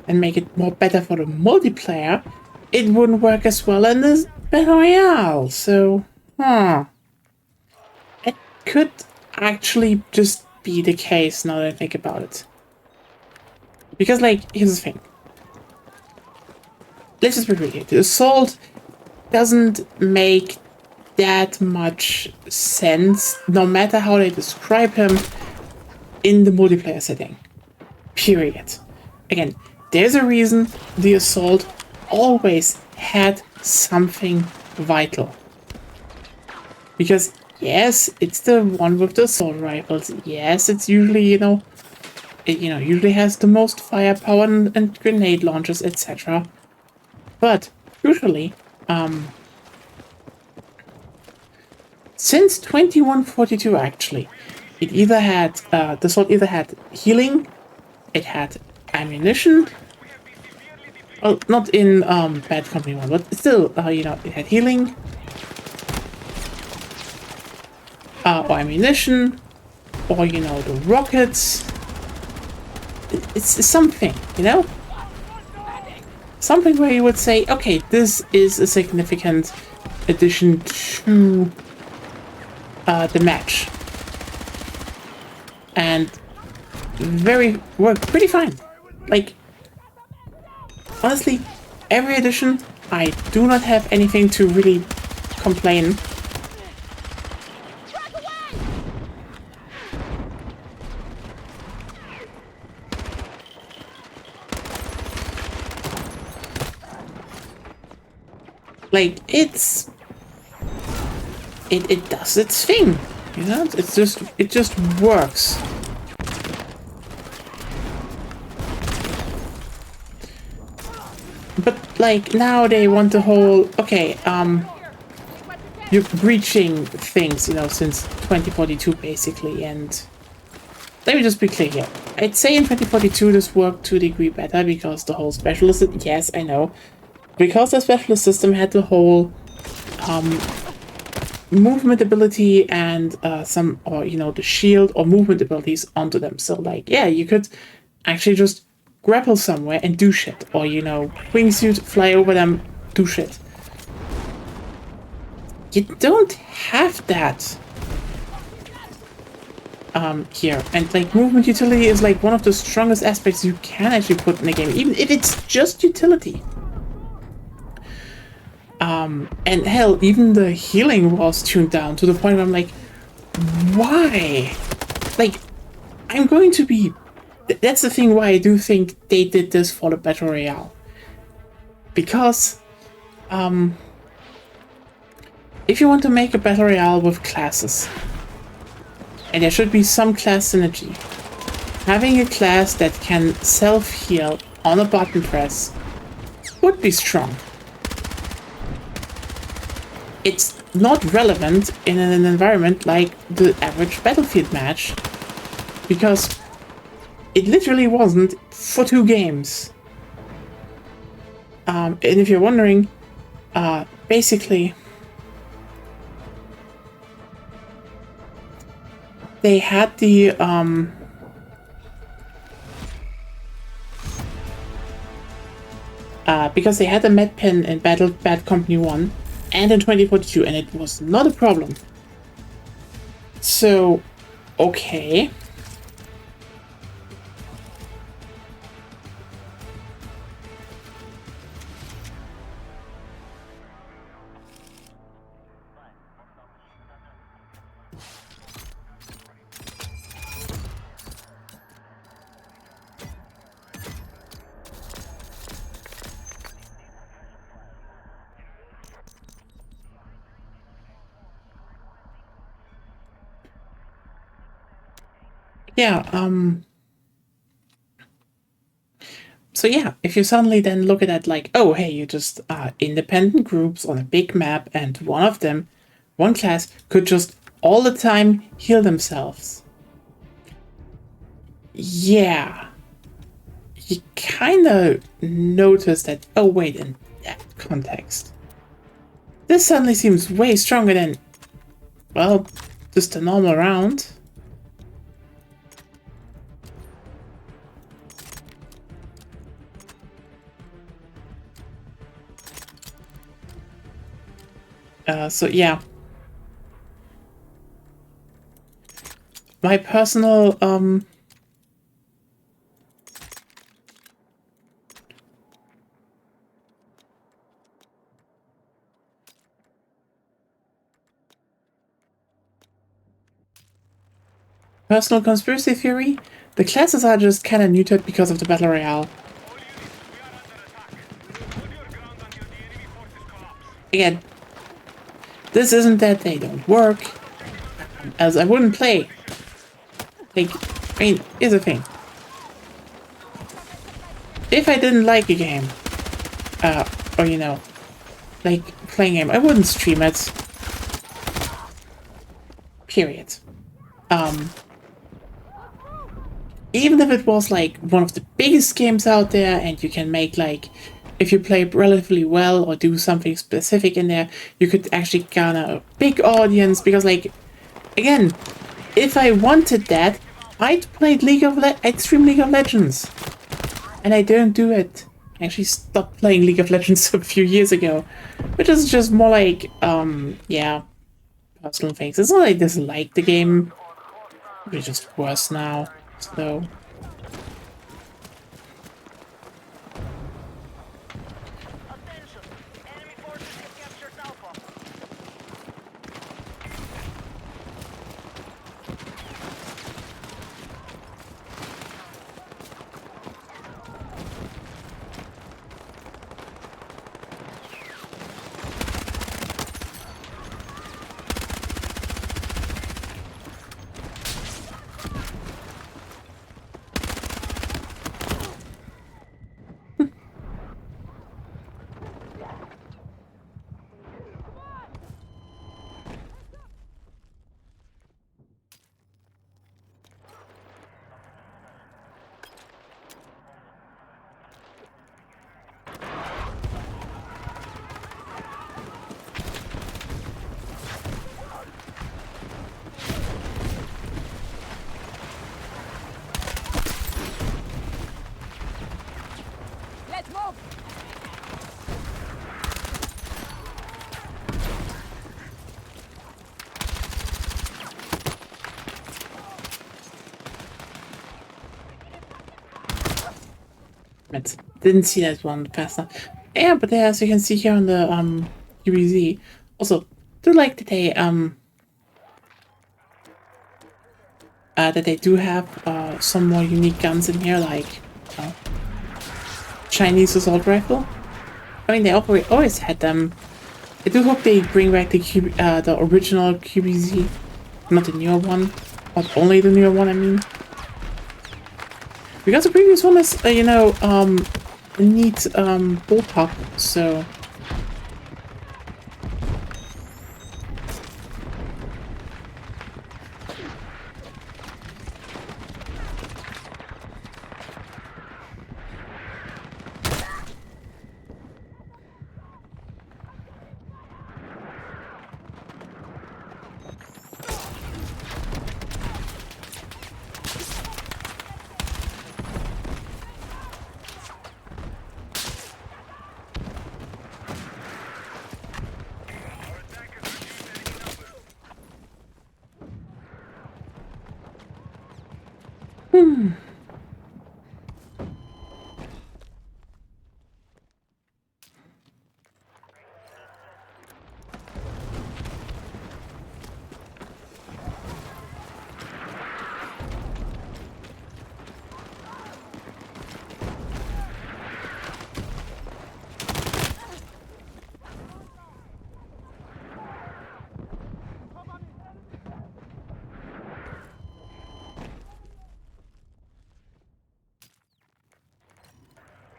and make it more better for the multiplayer, it wouldn't work as well in this Battle Royale. So, it could actually just be the case now that I think about it. Because, like, here's the thing. Let's just be real here. The Assault doesn't make that much sense, no matter how they describe him, in the multiplayer setting. Period. Again, there's a reason the Assault always had something vital. Because, yes, it's the one with the assault rifles. Yes, it's usually, it usually has the most firepower and grenade launchers, etc. But, crucially, since 2142, actually, it either had, the assault either had healing, it had ammunition. Well, not in Bad Company 1, but still, it had healing, or ammunition, or, the rockets. It's something, Something where you would say, okay, this is a significant addition to the match. And worked pretty fine. Like, honestly, every edition, I do not have anything to really complain. Like, it does its thing, it just works. But, like, now they want the whole, okay, you're breaching things, since 2042, basically, and let me just be clear here. I'd say in 2042 this worked to a degree better, because the whole specialist, yes, I know, because the specialist system had the whole, movement ability and, the shield or movement abilities onto them, so, like, yeah, you could actually just grapple somewhere and do shit, or, wingsuit, fly over them, do shit. You don't have that here, and, like, movement utility is, like, one of the strongest aspects you can actually put in a game, even if it's just utility. And hell, even the healing was tuned down to the point where I'm like, why? Like, I'm going to be... That's the thing why I do think they did this for the Battle Royale. Because, if you want to make a Battle Royale with classes, and there should be some class synergy, having a class that can self-heal on a button press would be strong. It's not relevant in an environment like the average Battlefield match, because it literally wasn't for 2 games. And if you're wondering, basically, they had the, because they had the med pen in Bad Company 1 and in 2042, and it was not a problem. So, okay. Yeah, so yeah, if you suddenly then look at that like, oh, hey, you just independent groups on a big map, and one of them, one class, could just all the time heal themselves. Yeah. You kind of notice that, oh, wait, in that context, this suddenly seems way stronger than, well, just a normal round. So yeah. my personal personal conspiracy theory, the classes are just kind of neutered because of the battle royale. Again, this isn't that they don't work, as I wouldn't play. Like, I mean, here's the thing. If I didn't like a game, or you know, like playing a game, I wouldn't stream it. Period. Even if it was like one of the biggest games out there and you can make like, if you play relatively well or do something specific in there, you could actually garner a big audience because like, again, if I wanted that, I'd stream League of Legends. And I don't do it. I actually stopped playing League of Legends a few years ago. Which is just more like, yeah, personal things. It's not like I dislike the game. It's just worse now. So... Attention! Enemy forces have captured Alpha. Let's move! Didn't see that one fast enough. Yeah, but as you can see here on the QBZ, also do like that they do have some more unique guns in here, like Chinese assault rifle. I mean, they always had them. I do hope they bring back the original QBZ, not the newer one, not only the newer one. I mean, because the previous one is you know, a neat bullpup, so.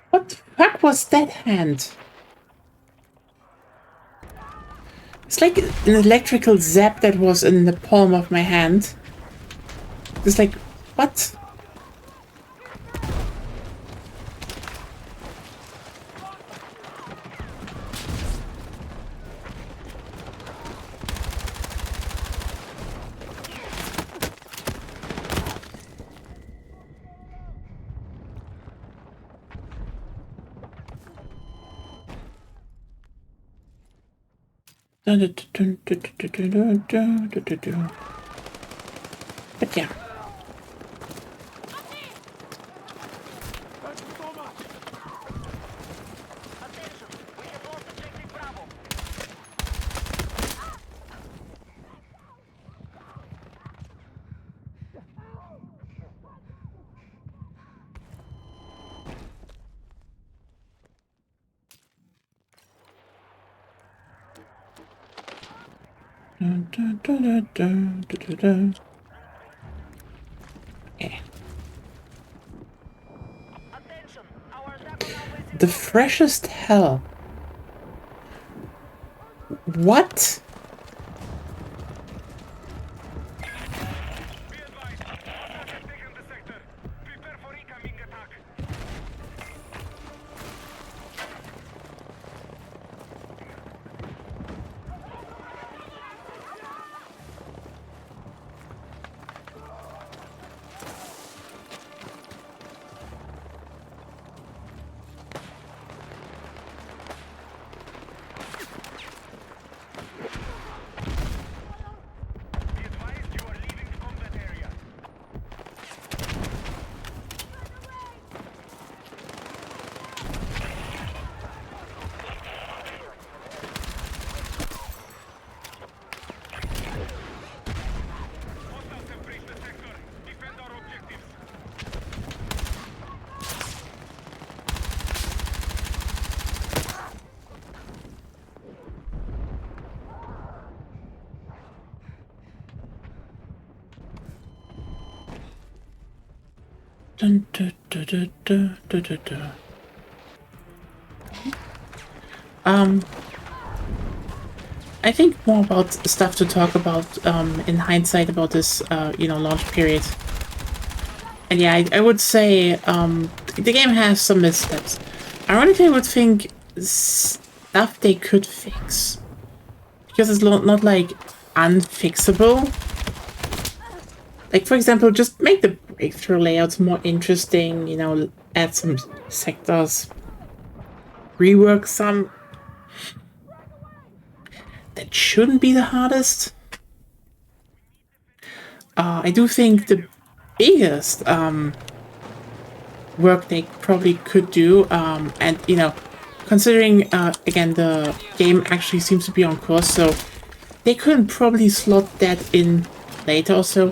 What the fuck was that hand? It's like an electrical zap that was in the palm of my hand. It's like, what? I But yeah. Attention, we have lost objective Bravo. Dun, dun, dun, dun, dun, dun, dun, dun. Okay. Attention, our attack on our base is The freshest hell. What? Be advised, hostiles have taken the sector. Prepare for incoming attack. Be advised, you are leaving the combat area. Hostiles have breached the sector. Defend our objectives. Dun, dun, dun, dun, dun, dun, dun, dun. I think more about stuff to talk about in hindsight about this, launch period. And yeah, I would say the game has some missteps. Ironically, I would think stuff they could fix. Because it's not like unfixable. Like, for example, just make the breakthrough layouts more interesting, add some sectors, rework some. That shouldn't be the hardest. I do think the biggest work they probably could do, and considering again the game actually seems to be on course, so they couldn't probably slot that in later. So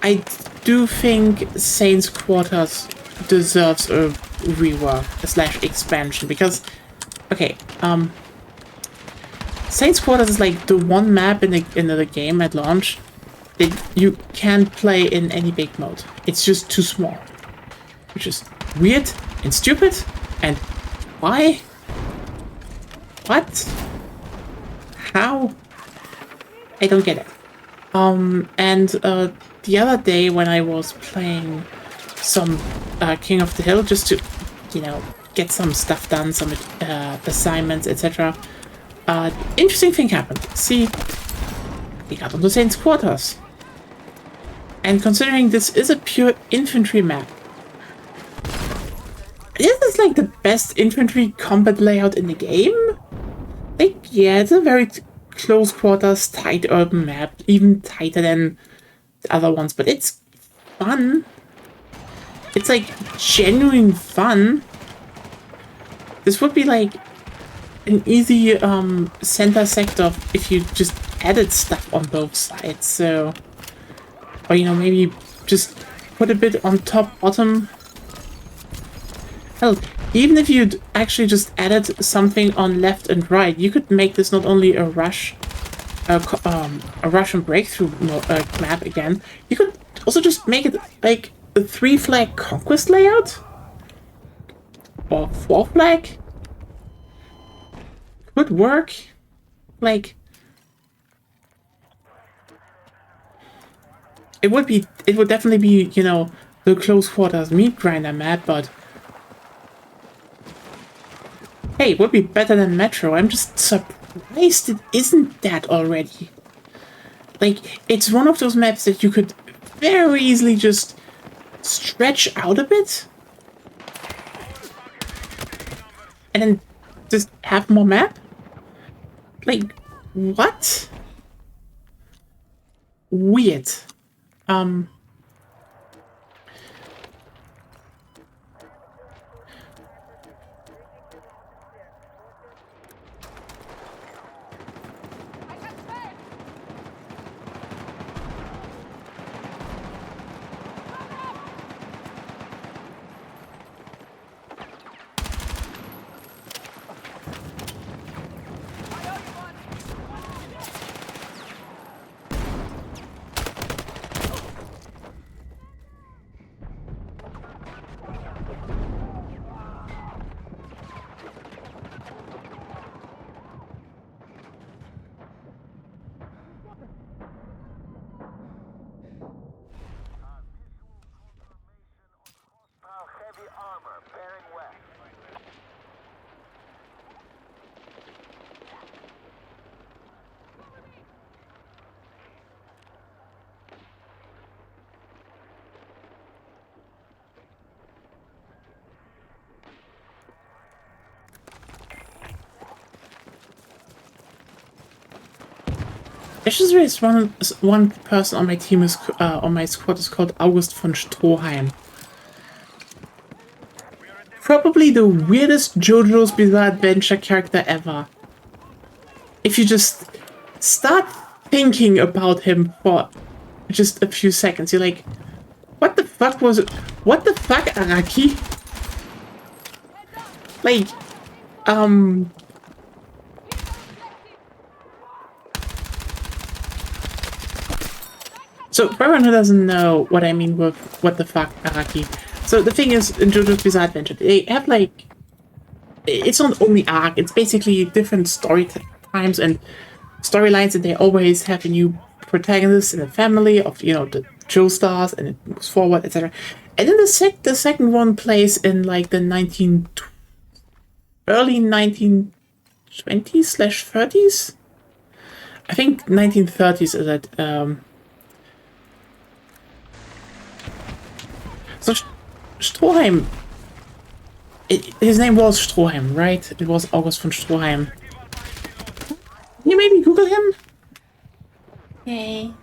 I do think Saints Quarters deserves a rework / expansion because, okay, Saints Quarters is like the one map in the game at launch that you can't play in any big mode. It's just too small, which is weird and stupid. And why? What? How? I don't get it. And the other day when I was playing some King of the Hill just to, get some stuff done, some assignments, etc. Interesting thing happened. See, we got onto Saints Quarters. And considering this is a pure infantry map, this is like the best infantry combat layout in the game. Like, yeah, it's a very close quarters, tight urban map, even tighter than the other ones, but it's fun. It's like genuine fun. This would be like an easy center sector if you just added stuff on both sides. So, or maybe just put a bit on top, bottom. Hell, even if you'd actually just added something on left and right, you could make this not only a rush, a Russian breakthrough map again. You could also just make it like a 3-flag conquest layout or 4-flag. Could work. Like, it would definitely be, the close quarters meat grinder map, but hey, it would be better than Metro. I'm just surprised it isn't that already. Like, it's one of those maps that you could very easily just stretch out a bit and then just have more map. Like, what? Weird. It's just there's one person on my team is on my squad is called August von Stroheim. Probably the weirdest JoJo's Bizarre Adventure character ever. If you just start thinking about him for just a few seconds, you're like, what the fuck was it? What the fuck, Araki? Like, so for everyone who doesn't know what I mean with what the fuck, Araki. So the thing is, in JoJo's Bizarre Adventure, they have like, it's not only arc, it's basically different story times and storylines, and they always have a new protagonist in the family of, you know, the Joestars, and it moves forward, etc. And then the second one plays in like the early 1920s/30s. I think 1930s is that. So Stroheim. His name was Stroheim, right? It was August von Stroheim. Can you maybe Google him? Okay.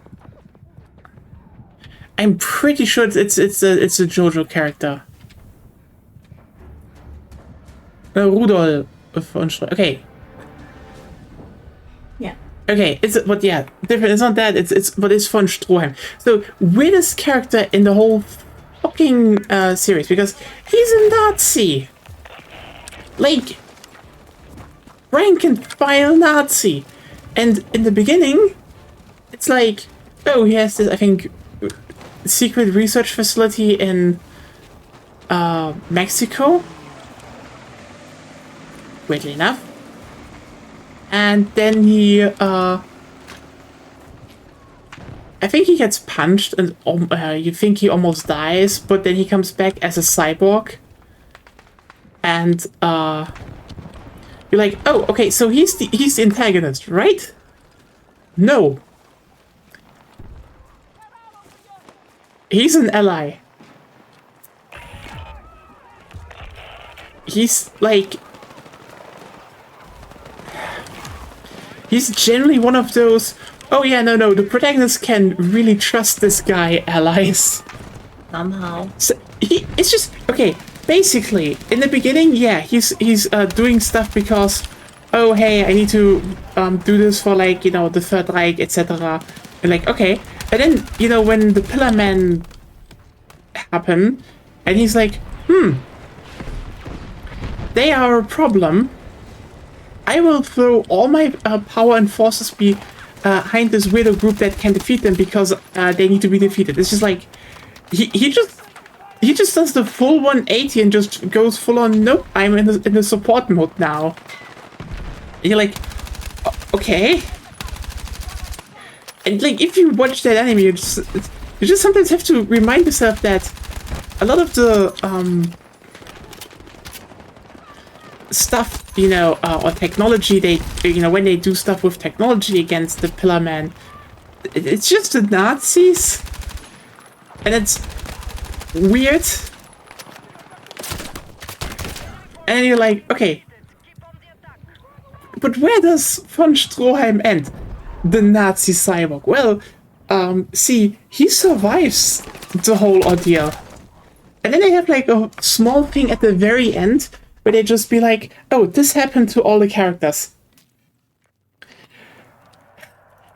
I'm pretty sure it's a JoJo character. Rudolf von Stroheim. Okay. Yeah. Okay, but yeah, different. It's not that. But it's von Stroheim. So weirdest character in the whole fucking series, because he's a Nazi. Like, rank and file Nazi. And in the beginning, it's like, oh, he has this, I think, secret research facility in Mexico. Weirdly enough. And then he, I think he gets punched and you think he almost dies, but then he comes back as a cyborg. And you're like, oh, okay, so he's the antagonist, right? No. He's an ally. He's like, he's generally one of those, oh yeah, no, the protagonist can really trust this guy allies. Somehow. So it's just, okay, basically, in the beginning, yeah, he's doing stuff because, oh hey, I need to do this for, like, you know, the Third Reich, etc. And like, okay. And then, you know, when the Pillar Man happened, and he's like, they are a problem. I will throw all my power and forces behind this weirdo group that can defeat them because they need to be defeated. It's just like, he just does the full 180 and just goes full on, nope, I'm in the support mode now. And you're like, okay. And like, if you watch that anime, you just sometimes have to remind yourself that a lot of the stuff, you know, or technology, they, you know, when they do stuff with technology against the Pillar Man, it's just the Nazis. And it's weird. And then you're like, okay, but where does von Stroheim end? The Nazi cyborg. Well, see, he survives the whole ordeal. And then they have like a small thing at the very end where they just be like, oh, this happened to all the characters.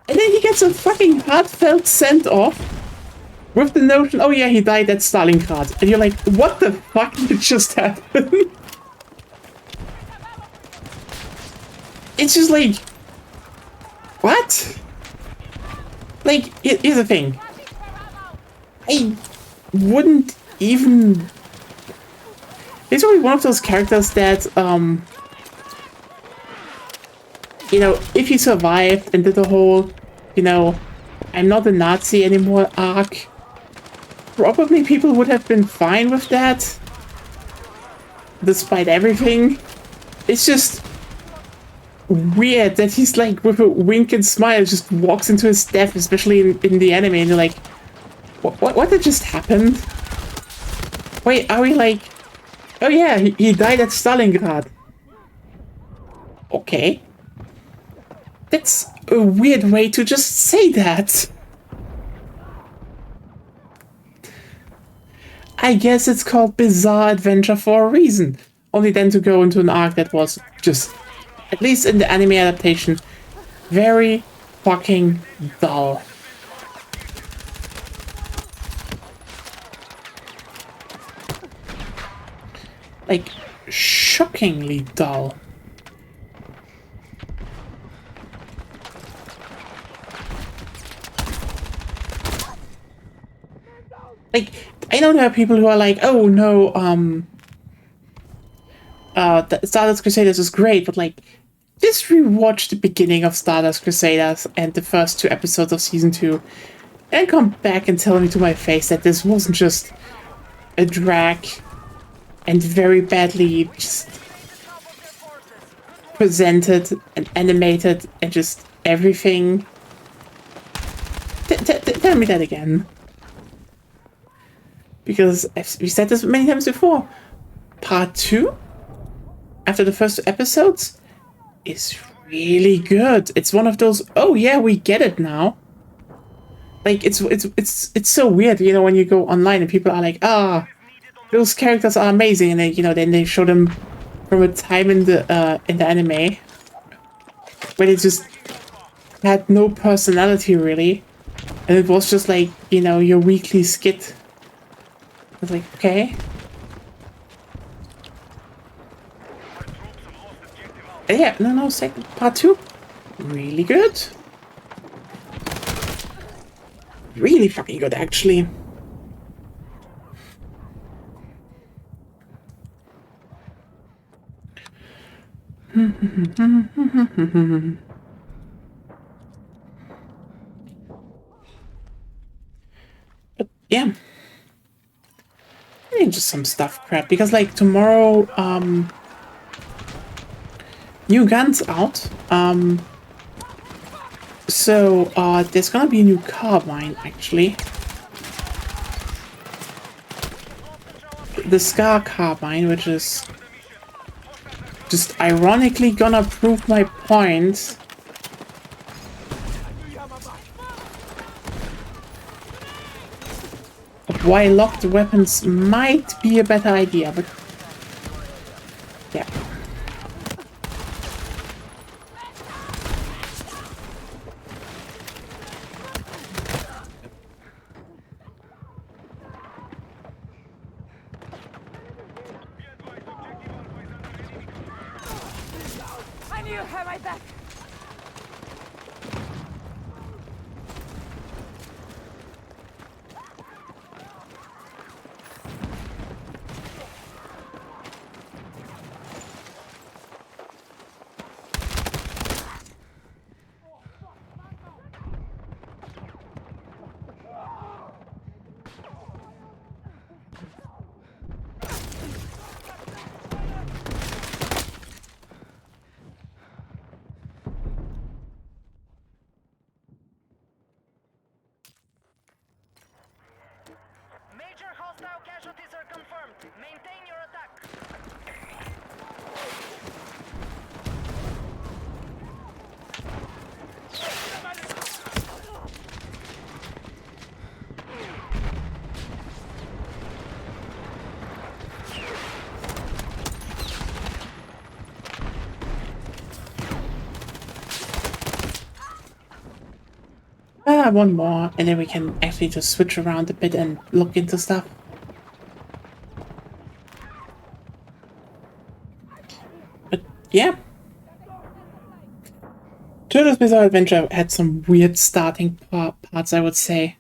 And then he gets a fucking heartfelt send-off with the notion, oh yeah, he died at Stalingrad. And you're like, what the fuck did just happen? It's just like, what? Like, here's the thing. I wouldn't even... He's only one of those characters that, you know, if he survived and did the whole, you know, I'm not a Nazi anymore arc, probably people would have been fine with that. Despite everything. It's just weird that he's like, with a wink and smile, just walks into his death, especially in the anime, and you're like, what did just happen? Wait, are we like, oh yeah, he died at Stalingrad. Okay. That's a weird way to just say that. I guess it's called Bizarre Adventure for a reason. Only then to go into an arc that was just, at least in the anime adaptation, very fucking dull. Like, shockingly dull. Like, I know there are people who are like, oh no, Stardust Crusaders is great, but like, just rewatch the beginning of Stardust Crusaders and the first 2 episodes of season 2, and come back and tell me to my face that this wasn't just a drag and very badly just presented and animated and just everything. Tell me that again. Because we said this many times before. Part 2, after the first 2 episodes, is really good. It's one of those, oh yeah, we get it now. Like, it's so weird, you know, when you go online and people are like, ah, those characters are amazing, and then, you know, then they show them from a time in the anime where they just had no personality really, and it was just like, you know, your weekly skit. I was like, okay. Yeah, no, second part 2, really good. Really fucking good, actually. But yeah, I think just some stuff crap, because like tomorrow, new guns out. So there's gonna be a new carbine actually. The Scar carbine, which is just ironically gonna prove my point of why locked weapons might be a better idea, but yeah. I knew you had my back. Major hostile casualties are confirmed. Maintain your attack. One more, and then we can actually just switch around a bit and look into stuff. But yeah, JoJo's Bizarre Adventure had some weird starting parts, I would say.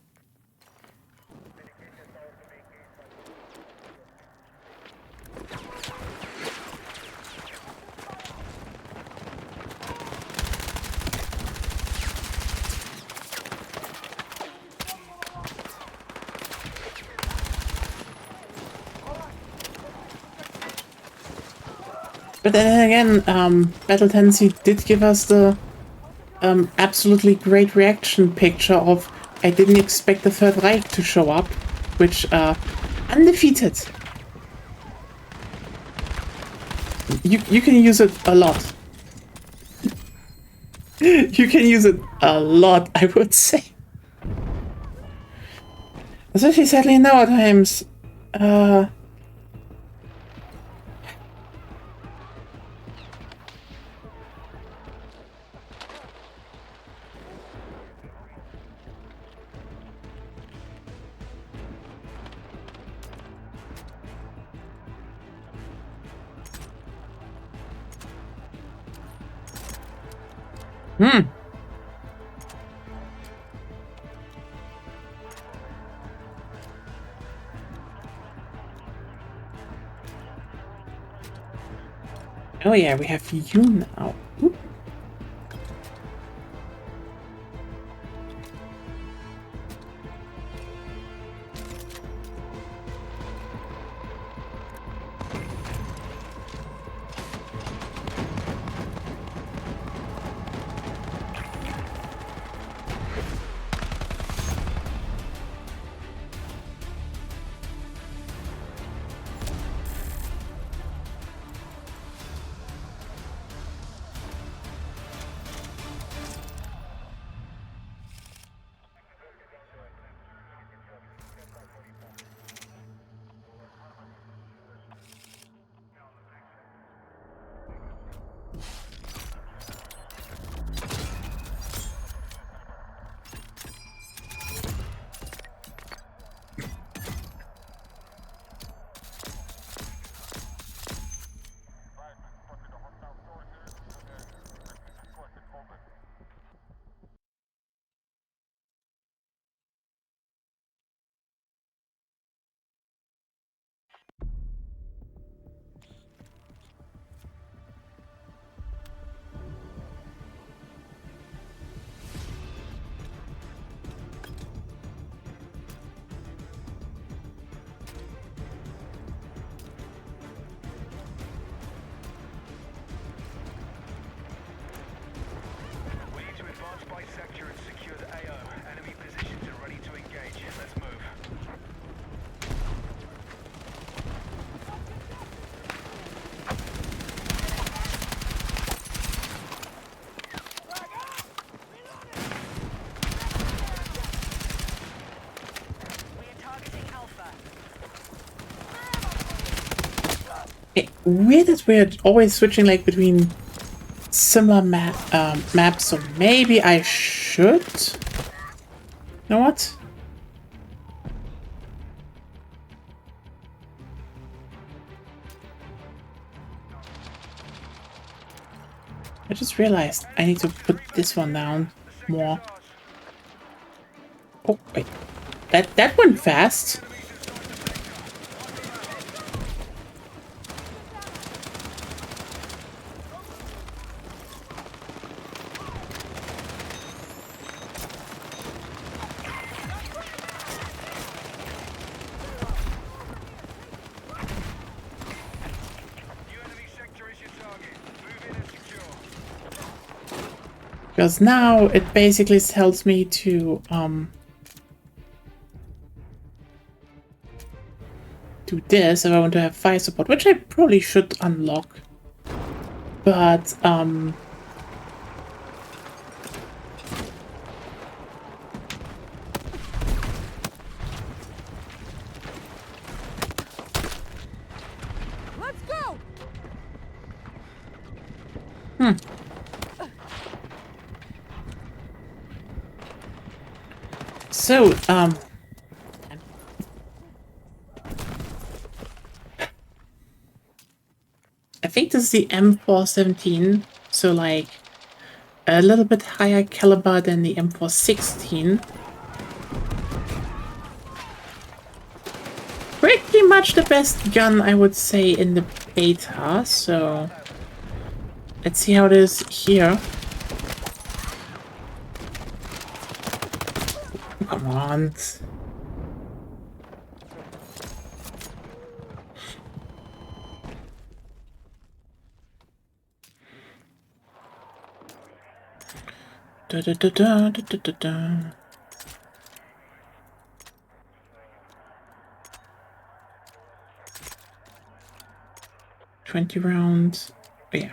But then again, Battle Tendency did give us the absolutely great reaction picture of I didn't expect the Third Reich to show up, which undefeated. You can use it a lot. You can use it a lot, I would say. Especially sadly nowadays. Uh... Hmm. Oh yeah, we have you now. Oop. We need to advance by sector and secure the AO. Enemy positions are ready to engage. Let's move. We are targeting Alpha. Weird that we're always switching like between similar maps, so maybe I should. You know what? I just realized I need to put this one down more. Oh wait, that went fast. New enemy sector is your target. Move in and secure. Because now it basically tells me to do this if I want to have fire support, which I probably should unlock. But Let's go! so I think this is the M417, so like a little bit higher caliber than the M416. Pretty much the best gun, I would say, in the beta, so let's see how it is here. Come on. Da, da, da, da, da, da, da, da. $20 rounds. Oh, yeah.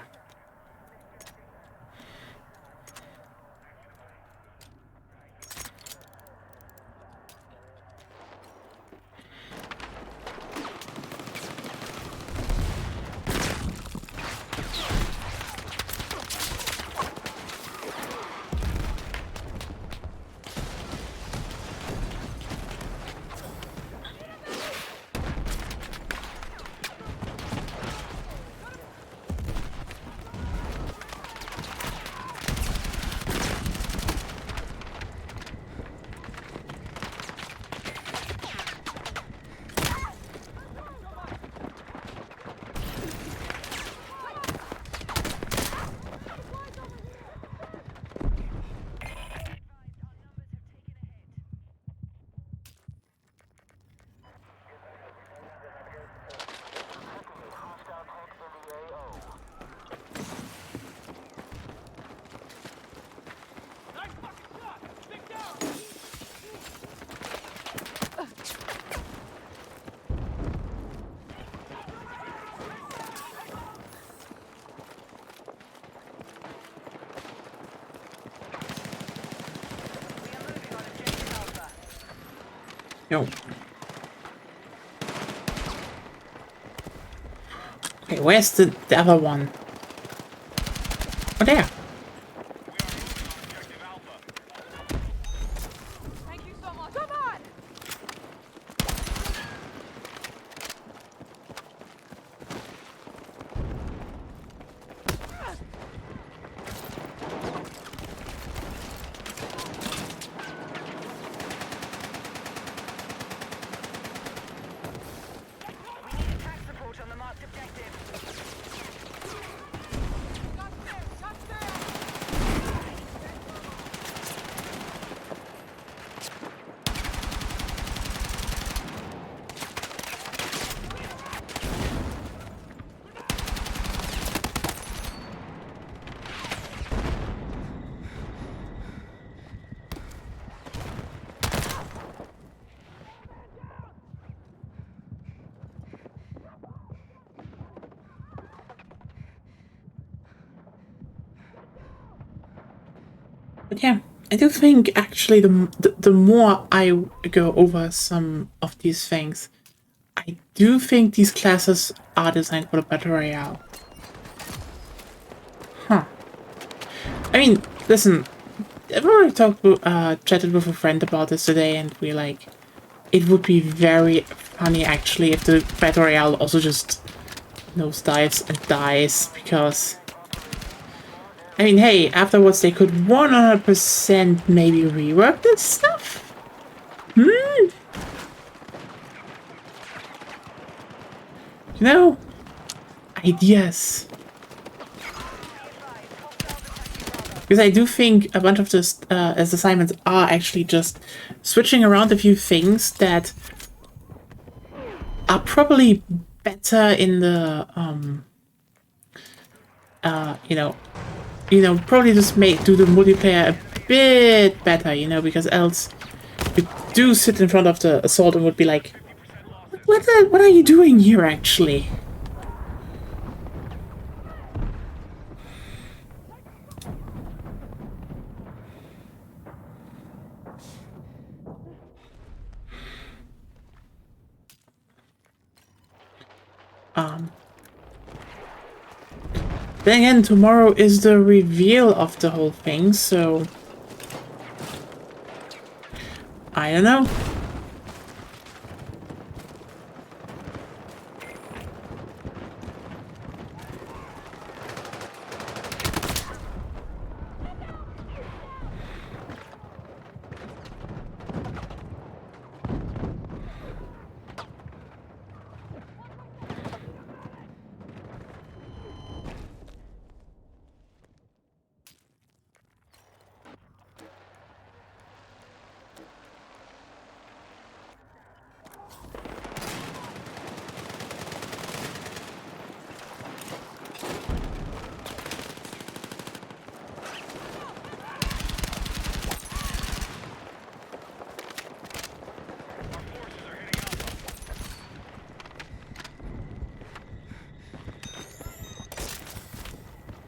Yo. Okay, where's the other one? Oh, there. Thank you so much. Come on! We need attack support on the marked objective. But yeah, I do think actually the more I go over some of these things, I do think these classes are designed for the Battle Royale. Huh. I mean, listen, I've already chatted with a friend about this today, and we're like, it would be very funny actually if the Battle Royale also just nosedives and dies, because I mean, hey, afterwards they could 100% maybe rework this stuff? You know? Ideas. Because I do think a bunch of this as assignments are actually just switching around a few things that are probably better in the probably just do the multiplayer a bit better, because else you do sit in front of the assault and would be like, what are you doing here actually? Then again, tomorrow is the reveal of the whole thing, so I don't know.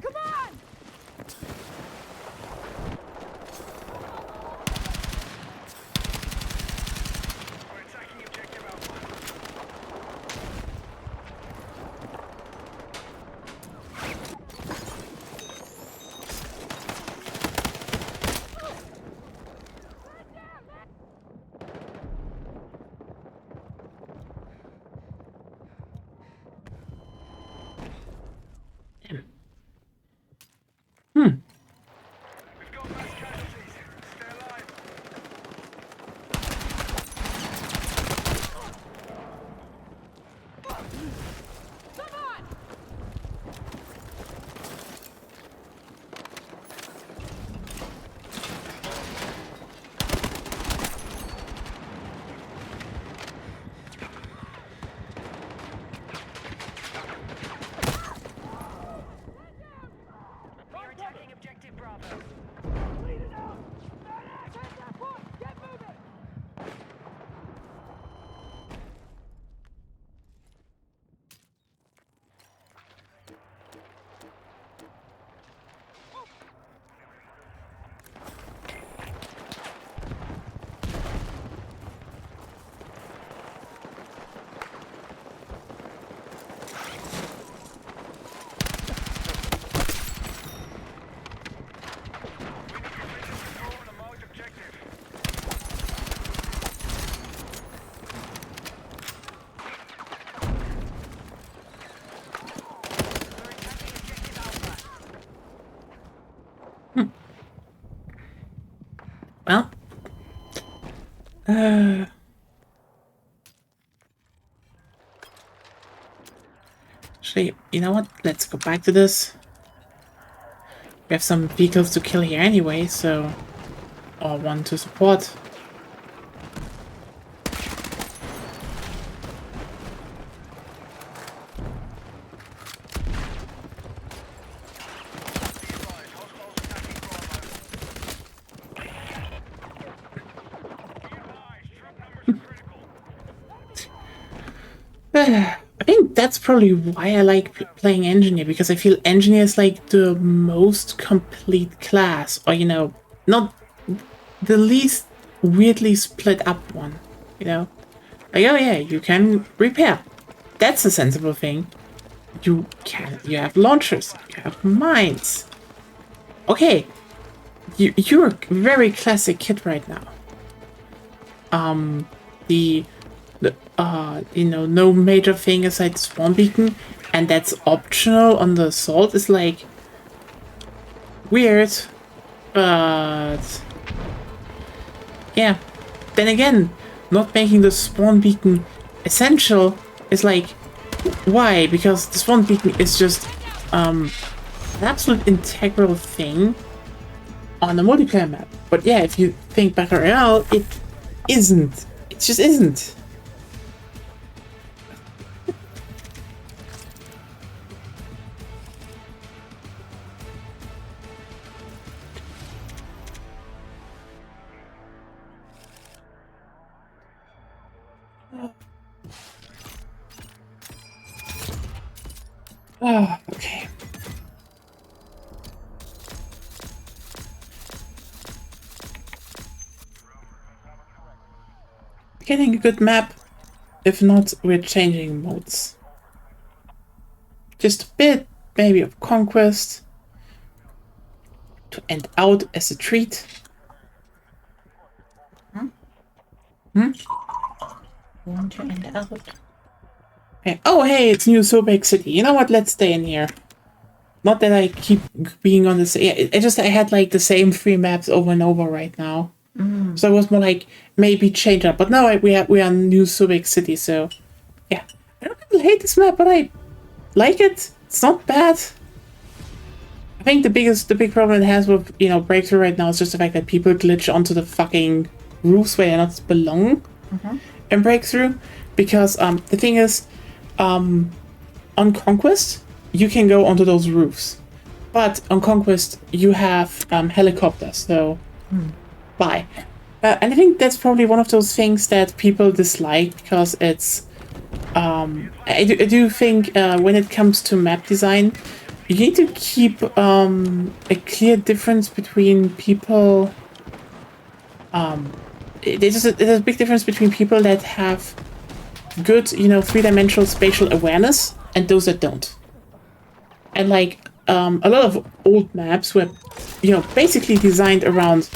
Come on! We're attacking objective Alpha. Well. Actually, you know what? Let's go back to this. We have some vehicles to kill here anyway, so... Or one to support. I think that's probably why I like playing Engineer, because I feel Engineer is like the most complete class, or you know, not the least weirdly split up one, you know? Like, oh yeah, you can repair. That's a sensible thing. You have launchers, you have mines. Okay, you're a very classic kid right now. You know, no major thing aside spawn beacon, and that's optional on the assault is like weird, but yeah. Then again, not making the spawn beacon essential is like, why? Because the spawn beacon is just an absolute integral thing on a multiplayer map. But yeah, if you think Battle Royale, it isn't. It just isn't. Oh, okay. Getting a good map. If not, we're changing modes. Just a bit, maybe, of Conquest. To end out as a treat. Want to end out? Okay. Oh, hey, it's New Sobek City. You know what? Let's stay in here. Not that I keep being on this. Yeah, I had like the same 3 maps over and over right now. So it was more like maybe change up. But now we are New Sobek City, so yeah. I don't really hate this map, but I like it. It's not bad. I think the big problem it has with, you know, Breakthrough right now is just the fact that people glitch onto the fucking roofs where they not belong in Breakthrough. Because the thing is, on Conquest, you can go onto those roofs. But on Conquest, you have helicopters, so bye. And I think that's probably one of those things that people dislike, because it's... I do think when it comes to map design, you need to keep a clear difference between people... there's a big difference between people that have good, you know, 3-dimensional spatial awareness and those that don't. And like a lot of old maps were, you know, basically designed around,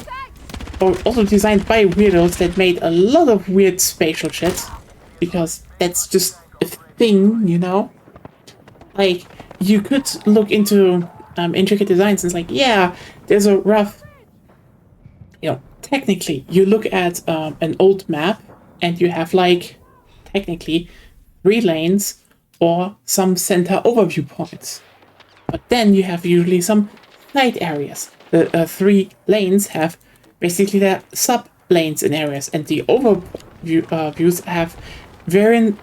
or also designed by weirdos that made a lot of weird spatial shit, because that's just a thing, you know. Like, you could look into intricate designs and it's like, yeah, there's a rough, you know, technically you look at an old map and you have like technically 3 lanes or some center overview points, but then you have usually some side areas. The 3 lanes have basically their sub lanes in areas, and the overview views have varying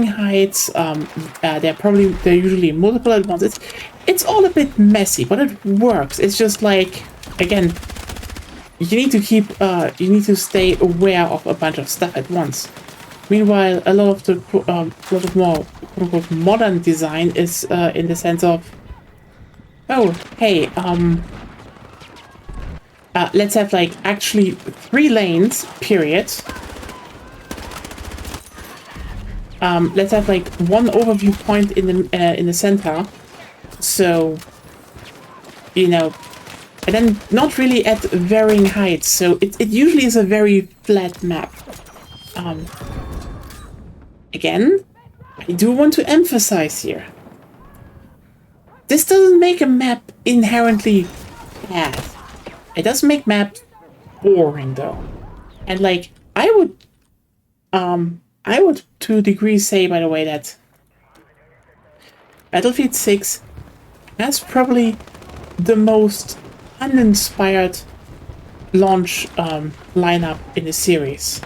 heights. They're usually multiple at once. It's all a bit messy, but it works. It's just like, again, you need to stay aware of a bunch of stuff at once. Meanwhile, a lot of more quote-unquote modern design is in the sense of, oh, hey, let's have like actually 3 lanes, period. Let's have like 1 overview point in the center, so you know, and then not really at varying heights. So it usually is a very flat map. Again, I do want to emphasize here, this doesn't make a map inherently bad. It doesn't make maps boring though. And like I would to a degree say, by the way, that Battlefield 6 has probably the most uninspired launch lineup in the series.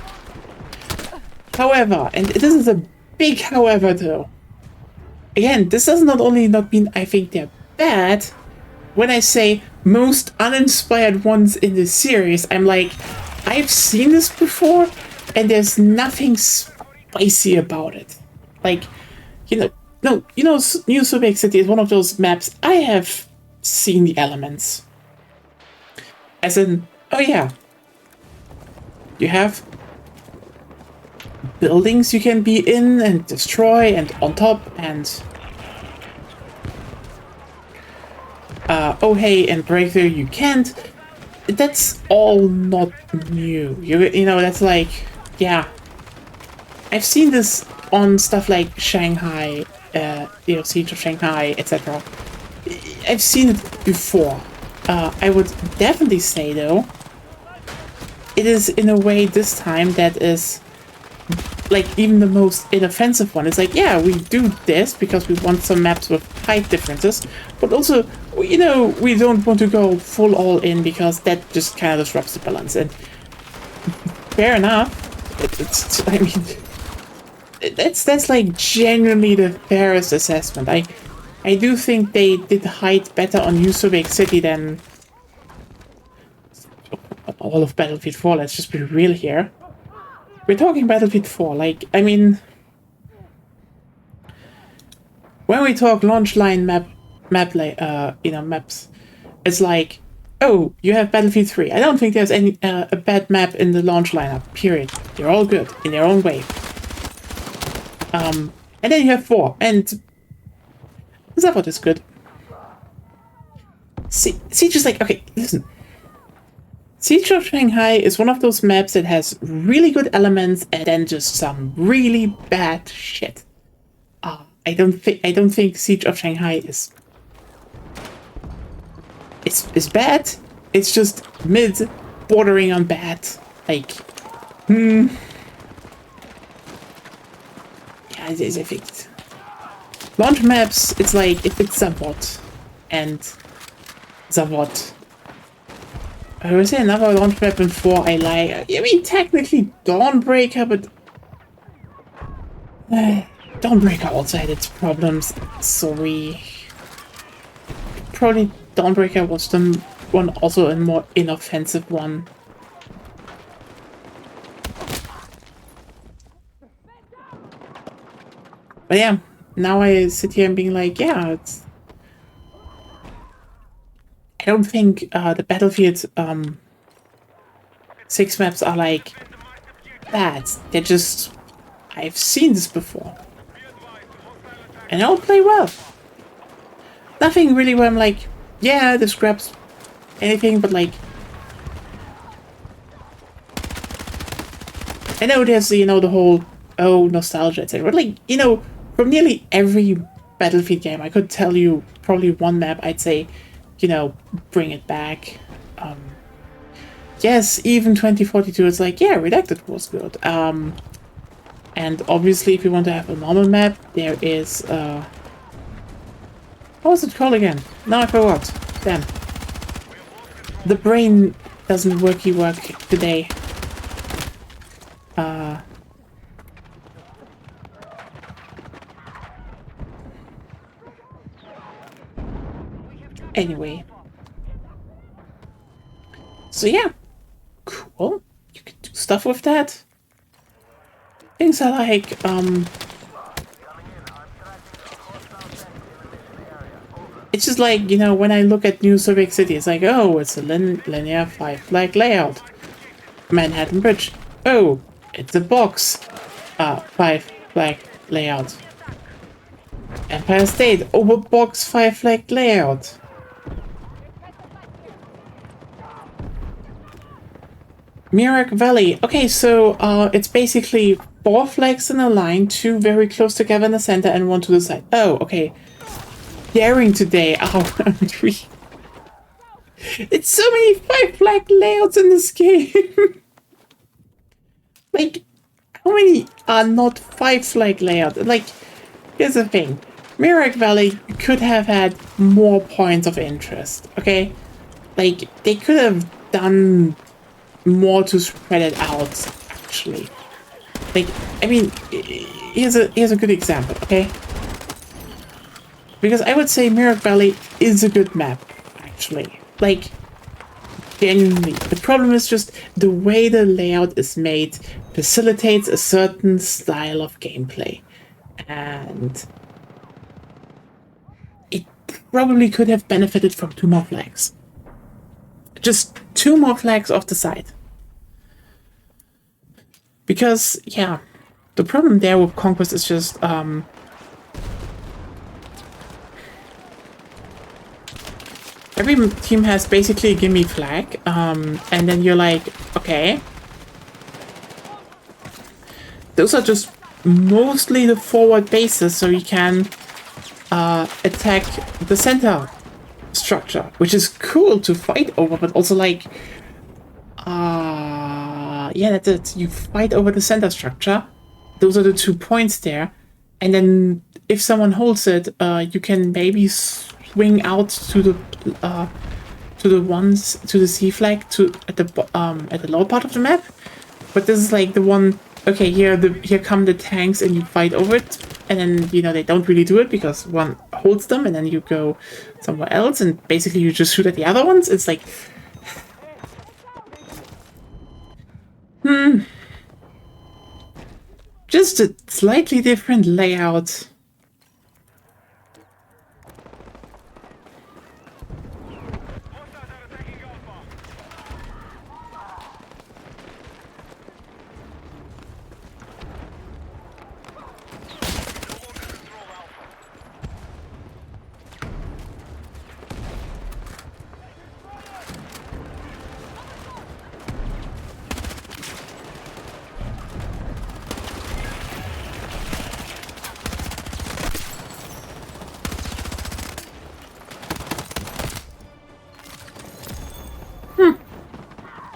However, and this is a big however though, again, this does not only not mean I think they're bad. When I say most uninspired ones in the series, I'm like, I've seen this before, and there's nothing spicy about it. Like, New Subic City is one of those maps I have seen the elements. As in, oh yeah, you have buildings you can be in and destroy, and on top, and oh hey, and breakthrough you can't. That's all not new. You know, that's like, yeah. I've seen this on stuff like Shanghai, Siege of Shanghai, etc. I've seen it before. I would definitely say, though, it is in a way this time that is like even the most inoffensive one. It's like, yeah, we do this because we want some maps with height differences, but also, we don't want to go full all in because that just kind of disrupts the balance. And fair enough. I mean, that's like genuinely the fairest assessment. I do think they did height better on New Subic City than all of Battlefield 4. Let's just be real here. We're talking Battlefield 4. Like, I mean, when we talk launch line maps, it's like, oh, you have Battlefield 3. I don't think there's any a bad map in the launch lineup. Period. They're all good in their own way. And then you have 4, and Zavod is good. Siege is like, okay, listen. Siege of Shanghai is one of those maps that has really good elements and then just some really bad shit. I don't think Siege of Shanghai is bad. It's just mid, bordering on bad. Like, yeah, I think launch maps, it's like if it's Zavod and Zavod. I would say another launch map in 4 I like. I mean, technically Dawnbreaker, but Dawnbreaker also had its problems. Sorry. Probably Dawnbreaker was the one, also a more inoffensive one. But yeah, now I sit here and being like, yeah, it's... I don't think the Battlefield 6 maps are like bad. They're just... I've seen this before. And they all play well. Nothing really where I'm like, yeah, this grabs anything, but like... I know there's, the whole, oh, nostalgia, etc. But like, from nearly every Battlefield game, I could tell you probably one map I'd say, bring it back. Yes, even 2042, it's like, yeah, Redacted was good. And obviously, if you want to have a normal map, there is, what was it called again? Now I forgot. Damn. The brain doesn't work today. Anyway. So yeah. Cool. You can do stuff with that. Things I like, it's just like, when I look at New Subic City, it's like, oh, it's a linear 5-flag layout. Manhattan Bridge. Oh, it's a box 5-flag layout. Empire State. Oh, a box 5-flag layout. Mirak Valley. Okay, so it's basically 4 flags in a line, 2 very close together in the center and 1 to the side. Oh, okay. Daring today. Oh, It's so many 5-flag layouts in this game. Like, how many are not 5-flag layouts? Like, here's the thing. Mirage Valley could have had more points of interest, okay? Like, they could have done more to spread it out, actually. Like, I mean, here's a good example, okay? Because I would say Mirage Valley is a good map, actually. Like, genuinely. The problem is just the way the layout is made facilitates a certain style of gameplay. And it probably could have benefited from 2 more flags. Just 2 more flags off the side. Because, yeah, the problem there with Conquest is just, every team has basically a gimme flag, and then you're like, okay. Those are just mostly the forward bases, so you can attack the center structure, which is cool to fight over, but also like, yeah, that's it. You fight over the center structure. Those are the 2 points there, and then if someone holds it, you can maybe swing out to the C flag at the lower part of the map. But this is like the one. Okay, here come the tanks, and you fight over it, and then they don't really do it because one holds them, and then you go somewhere else, and basically you just shoot at the other ones. It's like, just a slightly different layout.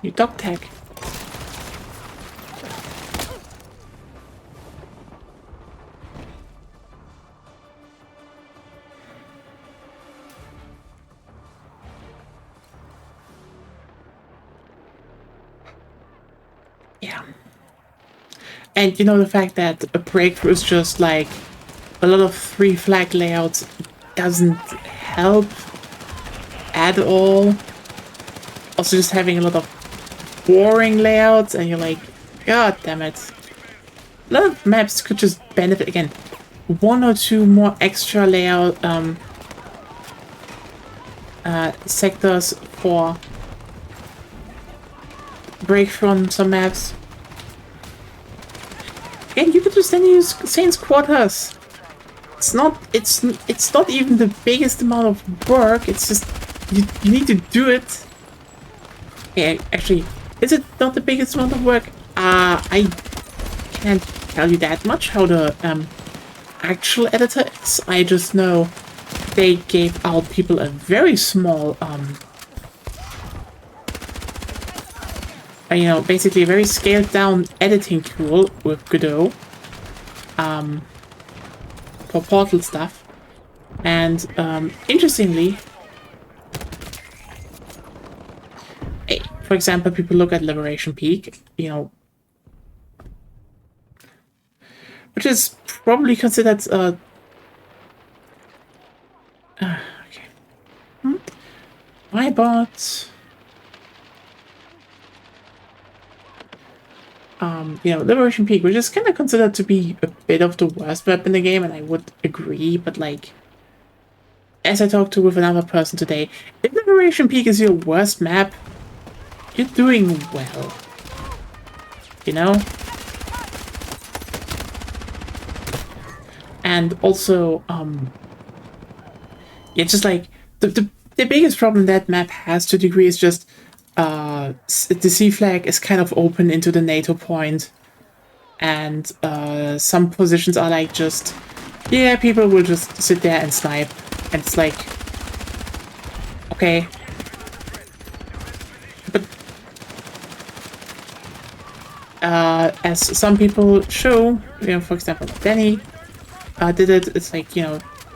You dog tag. Yeah. And the fact that a breakthrough is just like a lot of 3-flag layouts doesn't help at all. Also just having a lot of boring layouts, and you're like, god damn it. A lot of maps could just benefit, again, 1 or 2 more extra layout sectors for breakthrough on some maps. Again, you could just then use Saints Quarters. It's not even the biggest amount of work, it's just you need to do it. Yeah, actually, is it not the biggest amount of work? I can't tell you that much how the actual editor is. I just know they gave out people a very small, basically a very scaled down editing tool with Godot, for Portal stuff. And interestingly, for example, people look at Liberation Peak, which is probably considered okay. My bot. Liberation Peak, which is kind of considered to be a bit of the worst map in the game, and I would agree, but like, as I talked with another person today, if Liberation Peak is your worst map, you're doing well. And also, it's just like, the biggest problem that map has to a degree is just, the C flag is kind of open into the NATO point, and some positions are like just, yeah, people will just sit there and snipe, and it's like, okay, as some people show, for example, Danny did it. It's like,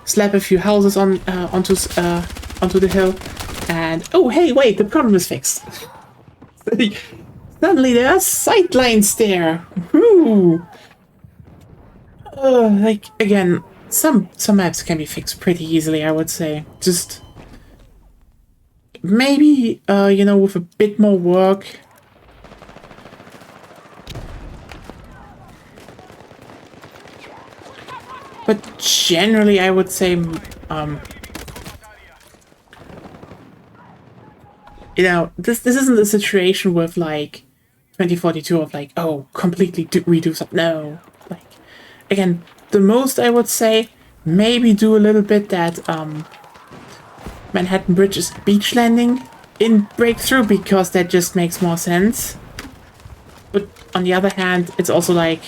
slap a few houses onto the hill, and oh hey, wait, the problem is fixed. Suddenly there are sight lines there. Woo! Like again, some maps can be fixed pretty easily, I would say. Just maybe with a bit more work. But generally, I would say, this isn't a situation with like 2042 of like, oh, completely redo something. No, like again, the most I would say, maybe do a little bit that Manhattan Bridge's beach landing in Breakthrough, because that just makes more sense. But on the other hand, it's also like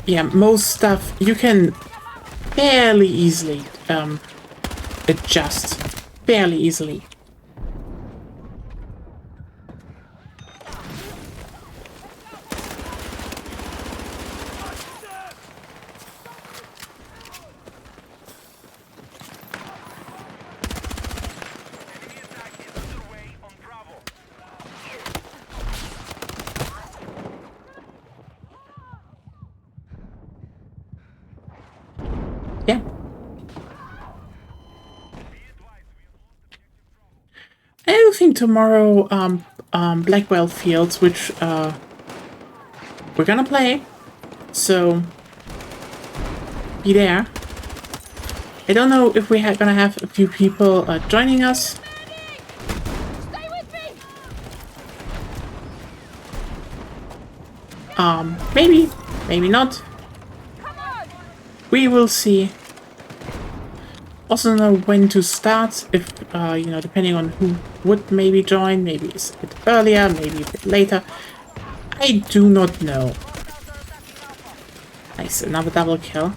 yeah, most stuff you can fairly easily adjust. Fairly easily. Enemy attack is underway on Bravo. Yeah. I think tomorrow, Blackwell Fields, which we're gonna play, so be there. I don't know if we're gonna have a few people joining us. Stay with me! Maybe, maybe not. Come on! We will see. Also know when to start, if, depending on who would maybe join. Maybe it's a bit earlier, maybe a bit later. I do not know. Nice, another double kill.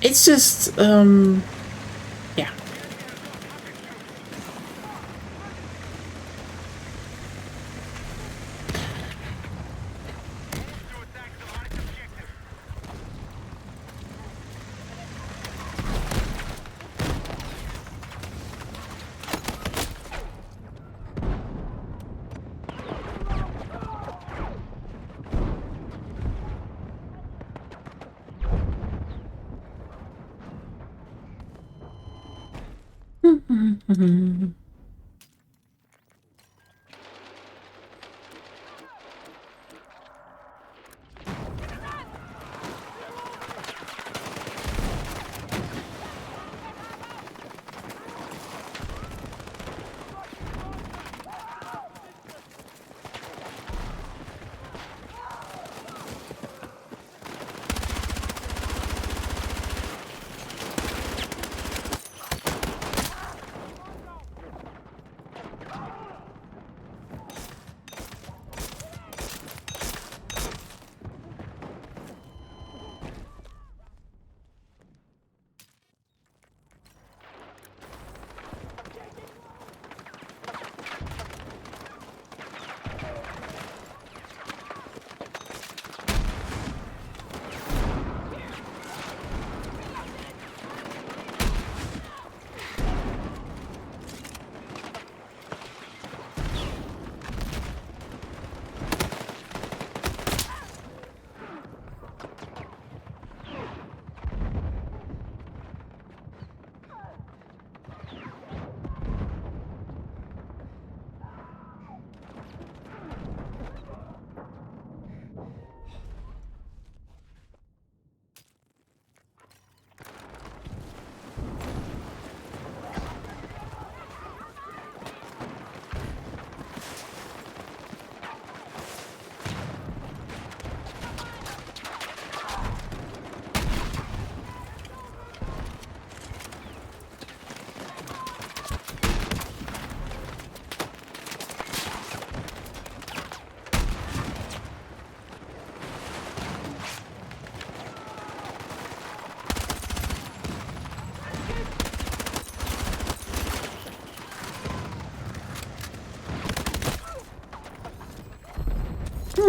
It's just, yeah. To attack the light objective.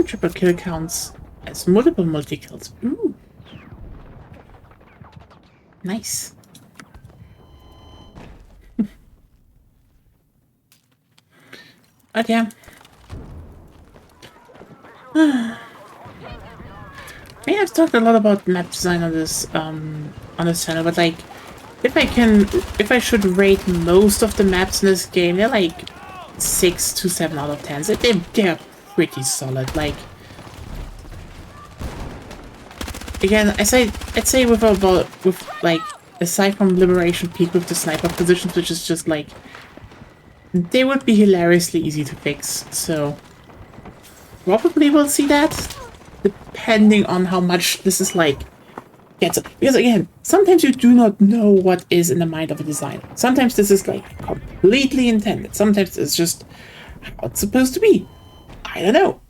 triple kill counts as multiple multi-kills. Ooh. Nice. But yeah. Yeah, I've talked a lot about map design on this channel, but like, if I should rate most of the maps in this game, they're like 6 to 7 out of 10. They're pretty solid. Like, again, I'd say with like, aside from Liberation Peak with the sniper positions, which is just like, they would be hilariously easy to fix. So probably we'll see that, depending on how much this is like gets. Because again, sometimes you do not know what is in the mind of a designer. Sometimes this is like completely intended. Sometimes it's just how it's supposed to be. I don't know.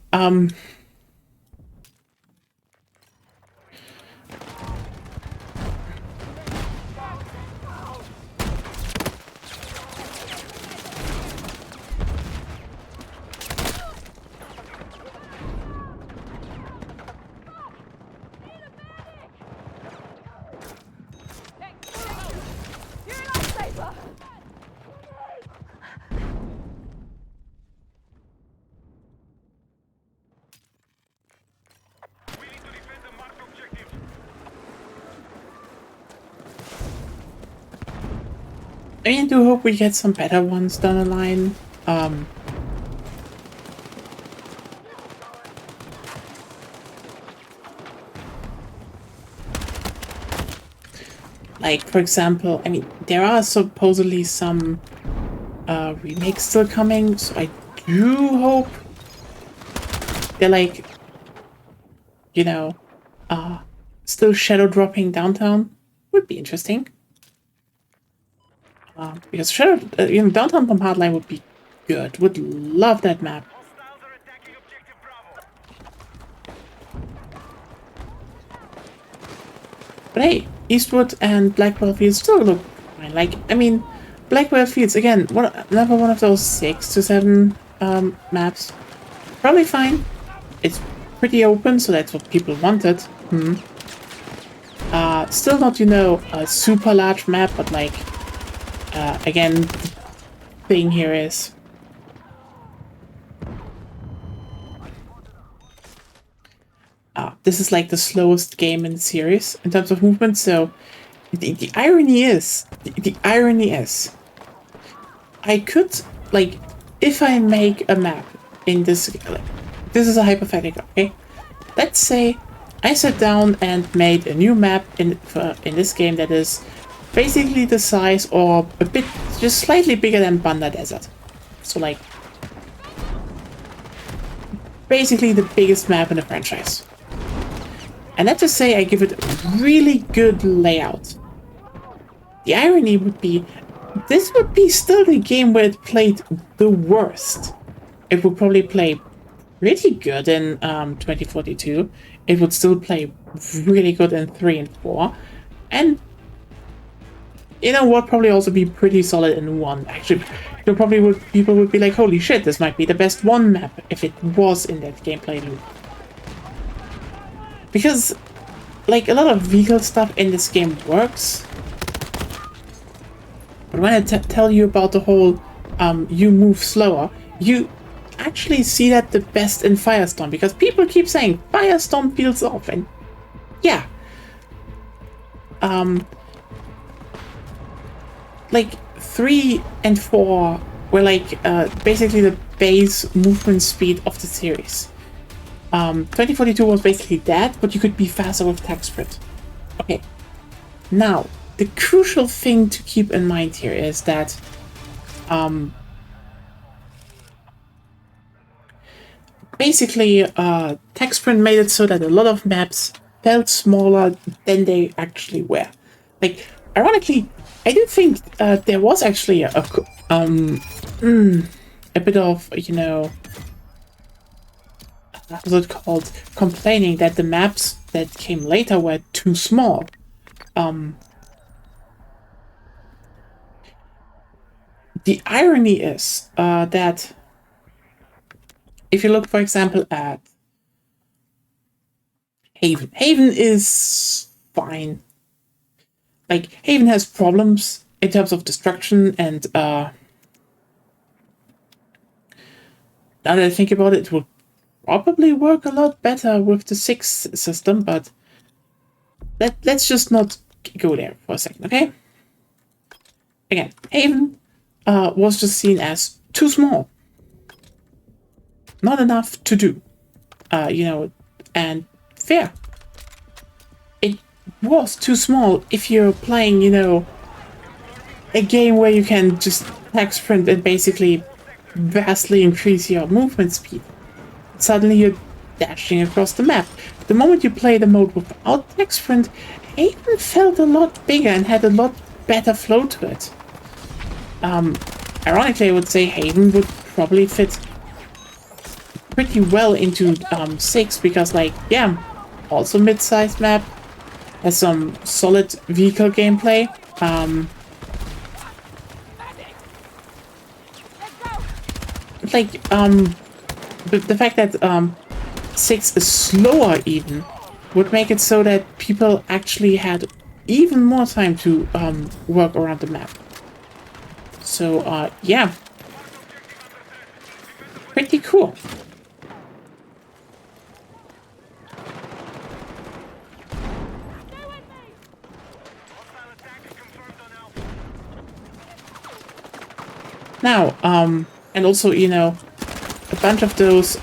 You're a lifesaver! We need to defend the marked objective. I do hope we get some better ones down the line. Like, for example, I mean, there are supposedly some remakes still coming, so I do hope they're like, you know, still shadow dropping downtown. Would be interesting. Because downtown from Hardline would be good. Would love that map. Hostiles are attacking objective Bravo. But hey, Eastwood and Blackwell Fields still look fine. Like, I mean, Blackwell Fields, again, another one of those 6 to 7 maps. Probably fine. It's pretty open, so that's what people wanted. Still not, a super large map, but like, again, the thing here is this is like the slowest game in the series in terms of movement, so the irony is, I could, like, if I make a map in this, like, this is a hypothetical, okay? Let's say I sat down and made a new map in this game that is basically the size or a bit, just slightly bigger than Banda Desert. So like, basically the biggest map in the franchise. And let's just say I give it a really good layout. The irony would be, this would be still the game where it played the worst. It would probably play pretty good in 2042. It would still play really good in 3 and 4. And you know what, probably also be pretty solid in 1. Actually, people would be like, holy shit, this might be the best 1 map if it was in that gameplay loop. Because, like, a lot of vehicle stuff in this game works. But when I tell you about the whole, you move slower, you actually see that the best in Firestorm. Because people keep saying, Firestorm feels off, and yeah. Like, 3 and 4 were like, basically the base movement speed of the series. 2042 was basically that, but you could be faster with tech sprint. Okay, now, the crucial thing to keep in mind here is that basically tech sprint made it so that a lot of maps felt smaller than they actually were. Like, ironically, I do think there was actually a bit of, what's it called, complaining that the maps that came later were too small. The irony is that if you look, for example, at Haven. Haven is fine. Like, Haven has problems in terms of destruction, and now that I think about it, it would probably work a lot better with the 6 system, but let's just not go there for a second, okay? Again, Haven was just seen as too small. Not enough to do, you know, and fair. It was too small if you're playing, you know, a game where you can just text sprint and basically vastly increase your movement speed. Suddenly you're dashing across the map. The moment you play the mode without text sprint, Haven felt a lot bigger and had a lot better flow to it. Ironically, I would say Haven would probably fit pretty well into 6 because, like, yeah, also mid-sized map, has some solid vehicle gameplay. Like, the fact that 6 is slower even would make it so that people actually had even more time to work around the map. So, yeah. Pretty cool. Now, and also, you know, a bunch of those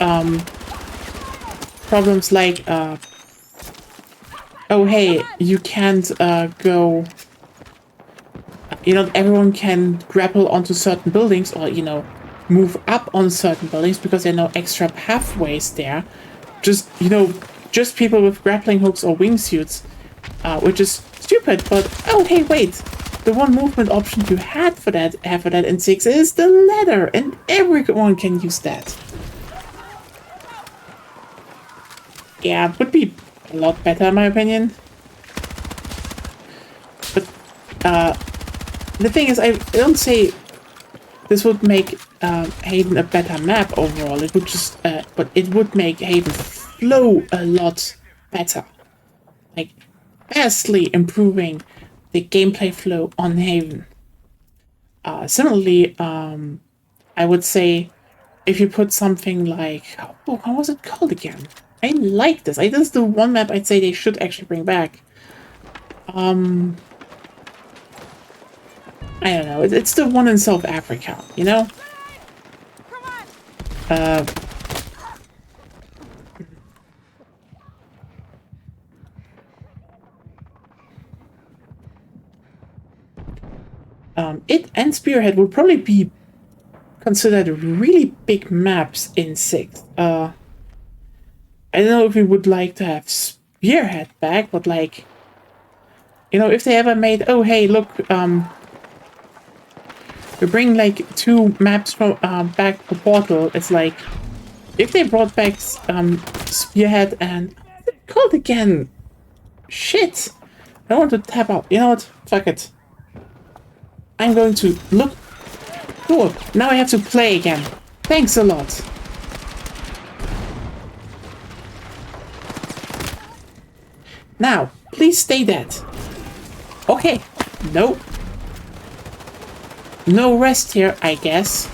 problems like, oh hey, you can't go, you know, everyone can grapple onto certain buildings or, you know, move up on certain buildings because there are no extra pathways there. Just, you know, just people with grappling hooks or wingsuits, which is stupid, but oh hey, wait. The one movement option you had for that in 6 is the ladder, and everyone can use that. Yeah, it would be a lot better in my opinion. But the thing is, I don't say this would make Haven a better map overall. It would just, but it would make Haven flow a lot better, like vastly improving the gameplay flow on Haven. Similarly, I would say if you put something like, oh, how was it called again? I like this. This is the one map I'd say they should actually bring back. I don't know. It's the one in South Africa, you know? It and Spearhead would probably be considered really big maps in 6. I don't know if we would like to have Spearhead back, but like, you know, if they ever made, oh hey, look, we bring like 2 maps from back for Portal. It's like, if they brought back Spearhead and what's it called again? Shit, I don't want to tap out. You know what? Fuck it. I'm going to look. Cool. Now I have to play again. Thanks a lot. Now, please stay dead. Okay. Nope. No rest here, I guess.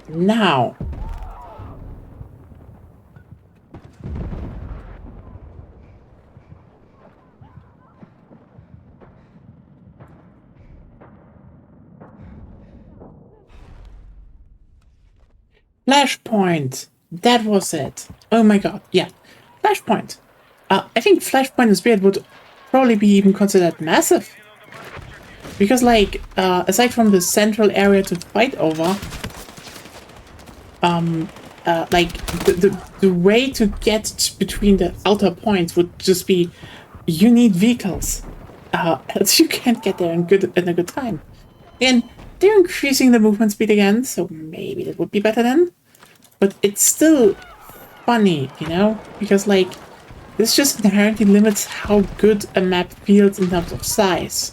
Now, Flashpoint. That was it. Oh my god, yeah. Flashpoint. I think Flashpoint and Spirit would probably be even considered massive. Because, like, aside from the central area to fight over, like, the way to get between the outer points would just be, you need vehicles. else you can't get there in a good time. And they're increasing the movement speed again, so maybe that would be better then. But it's still funny, you know? Because, like, this just inherently limits how good a map feels in terms of size.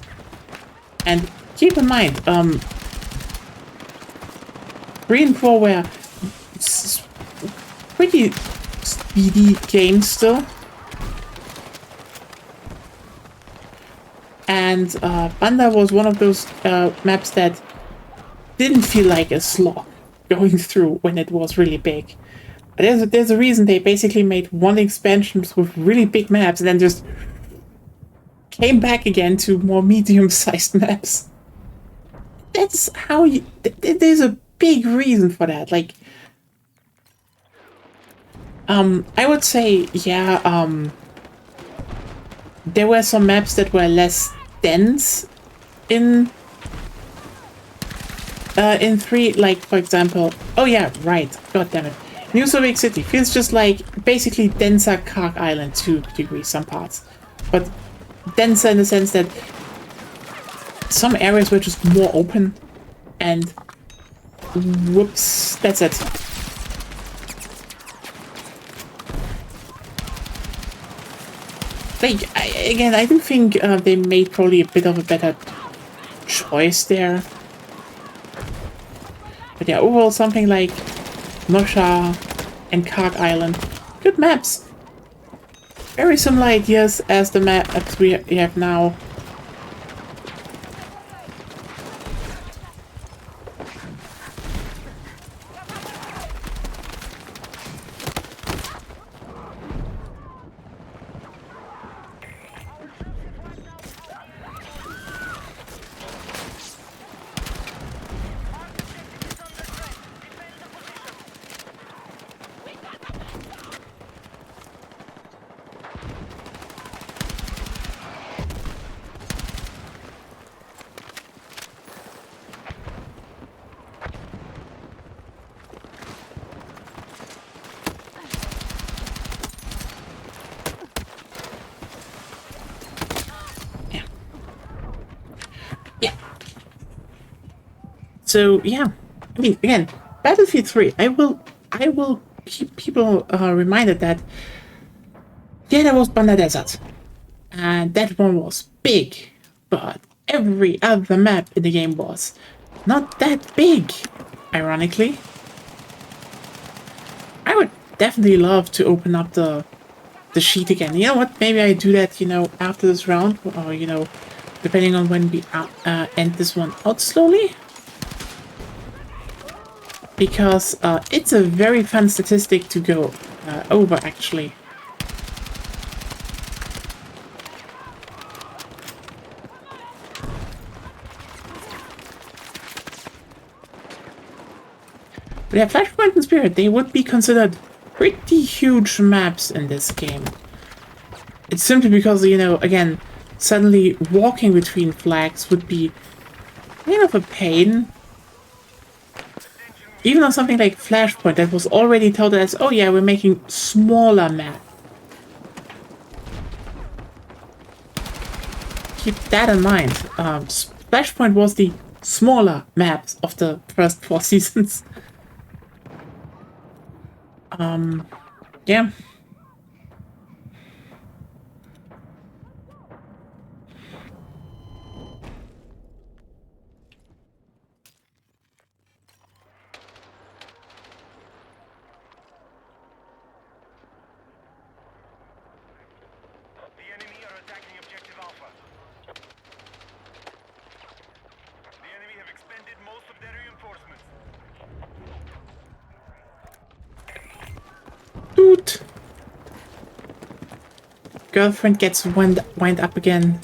And keep in mind, 3 and 4 were pretty speedy games still. And Banda was one of those maps that didn't feel like a slog going through when it was really big. There's a reason they basically made one expansion with really big maps and then just came back again to more medium-sized maps. That's how you... There's a big reason for that. Like, I would say, yeah, there were some maps that were less dense in 3, like, for example... Oh yeah, right, god damn it. New Soviet City feels just like basically denser Kark Island to a degree, some parts. But denser in the sense that some areas were just more open and whoops, that's it. Like, I do think they made probably a bit of a better choice there. But yeah, overall something like Nosha and Kark Island. Good maps. Very similar ideas as the maps we have now. So yeah, I mean, again, Battlefield 3. I will keep people reminded that yeah, there was Banda Desert, and that one was big, but every other map in the game was not that big. Ironically, I would definitely love to open up the sheet again. You know what? Maybe I do that. You know, after this round, or you know, depending on when we end this one out slowly. Because it's a very fun statistic to go over, actually. But yeah, Flashpoint and Spirit, they would be considered pretty huge maps in this game. It's simply because, you know, again, suddenly walking between flags would be kind of a pain. Even on something like Flashpoint that was already told as, oh yeah, we're making smaller map. Keep that in mind. Flashpoint was the smaller maps of the first 4 seasons. Yeah. Dude. Girlfriend gets wind up again.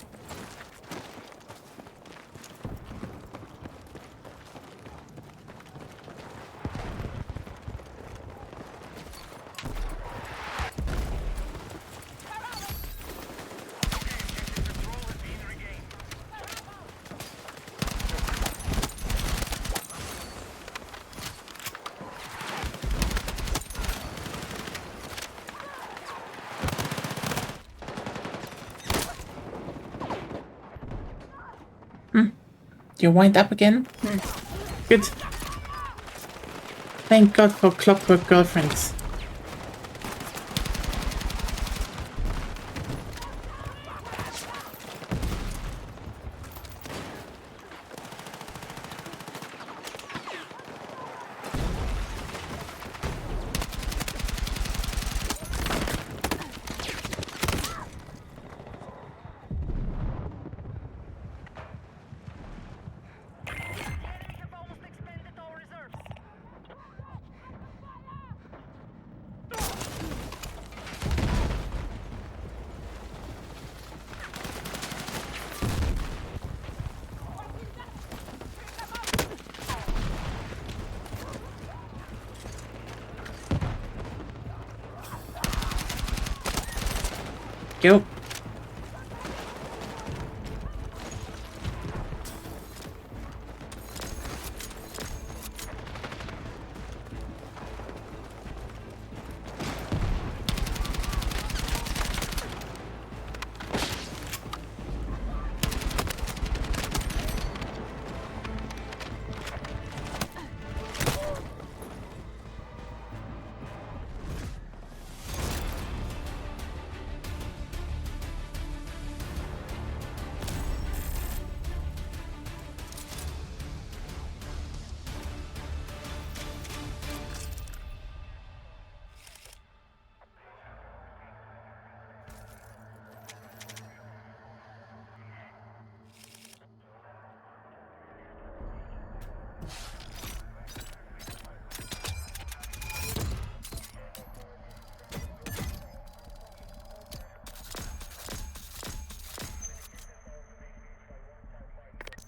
You wind up again? Good. Thank God for clockwork girlfriends. Enemies have almost expended all reserves. Go.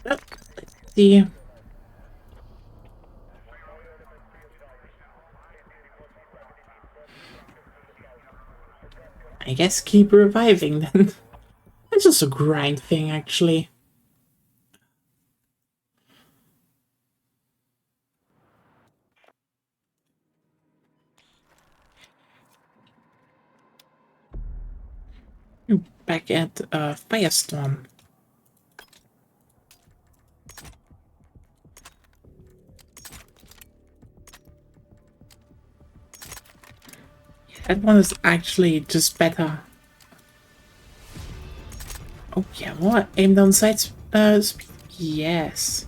Let's see. I guess keep reviving then. It's just a grind thing, actually. Back at Firestorm. That one is actually just better. Oh yeah, what? Aim down sights speed? Yes.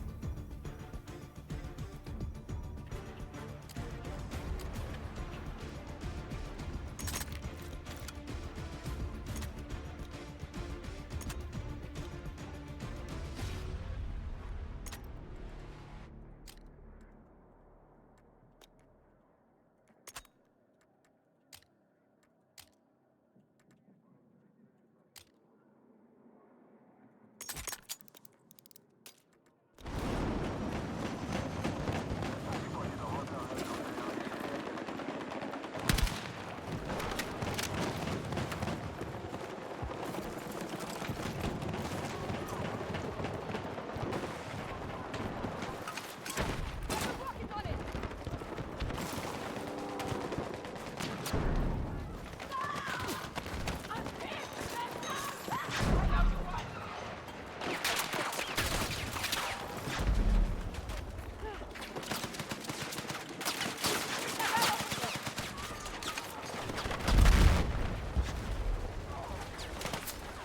Rocket on it!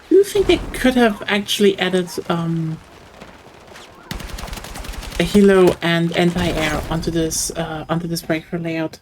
Do you think they could have actually added a helo and anti-air onto this breaker layout?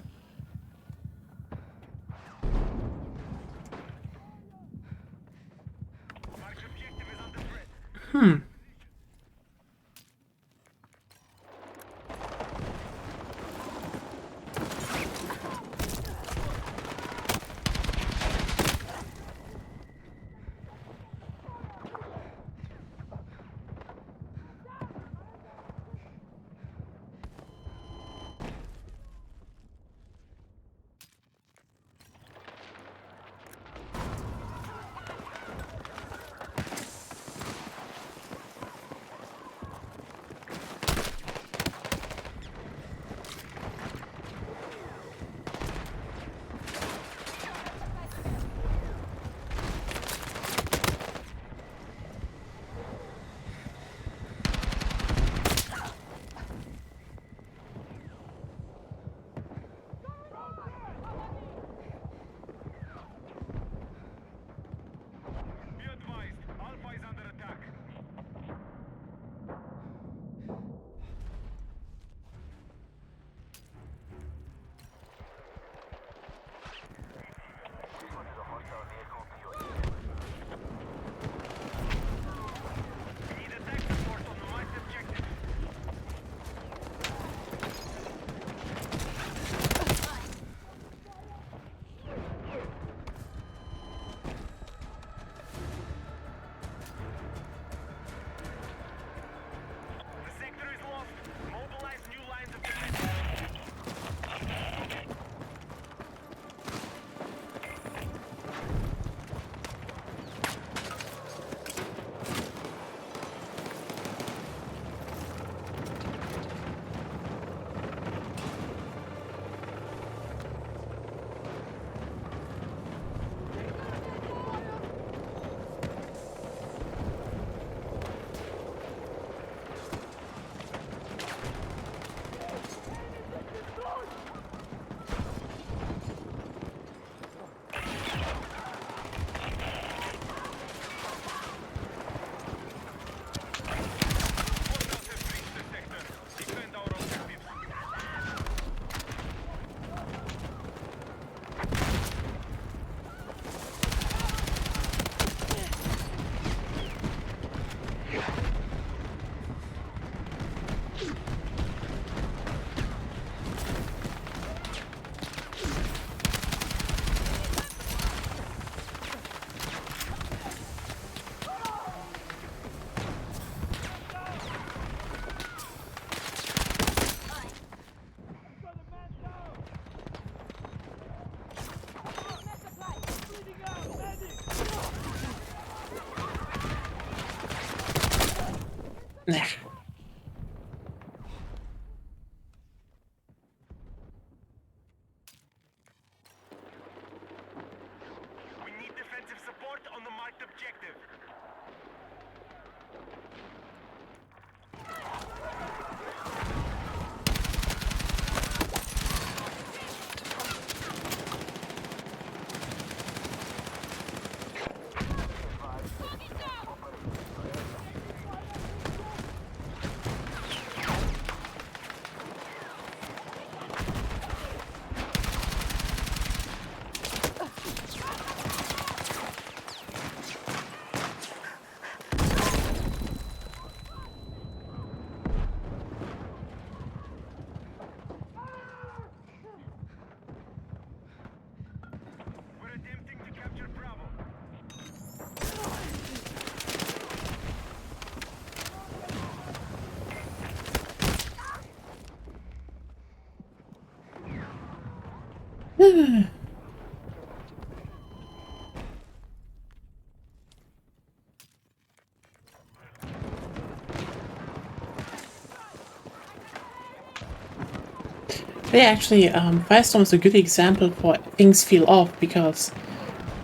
Nah. We need defensive support on the marked objective. We're attempting to capture Bravo. Yeah, actually, Firestorm is a good example for things feel off because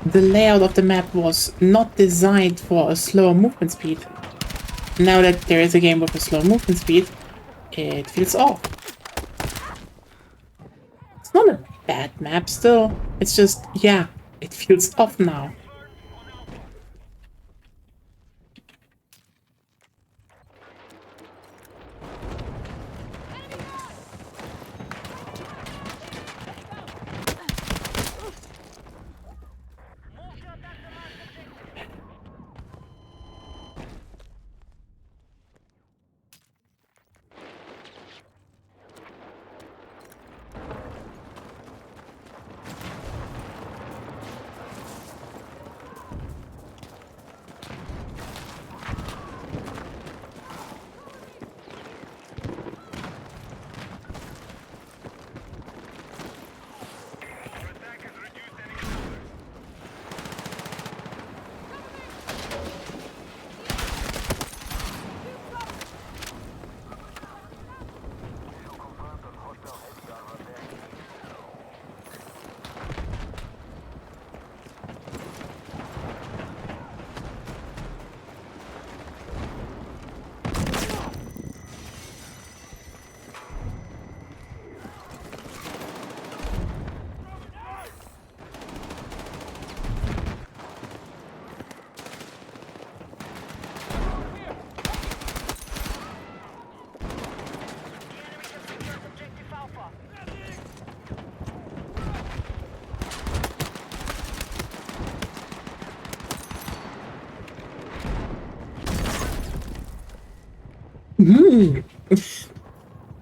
the layout of the map was not designed for a slower movement speed. Now that there is a game with a slow movement speed, it feels off. It's not a bad map still, it's just, yeah, it feels off now. Our attack has reduced enemy numbers. The enemy has secured objective Alpha.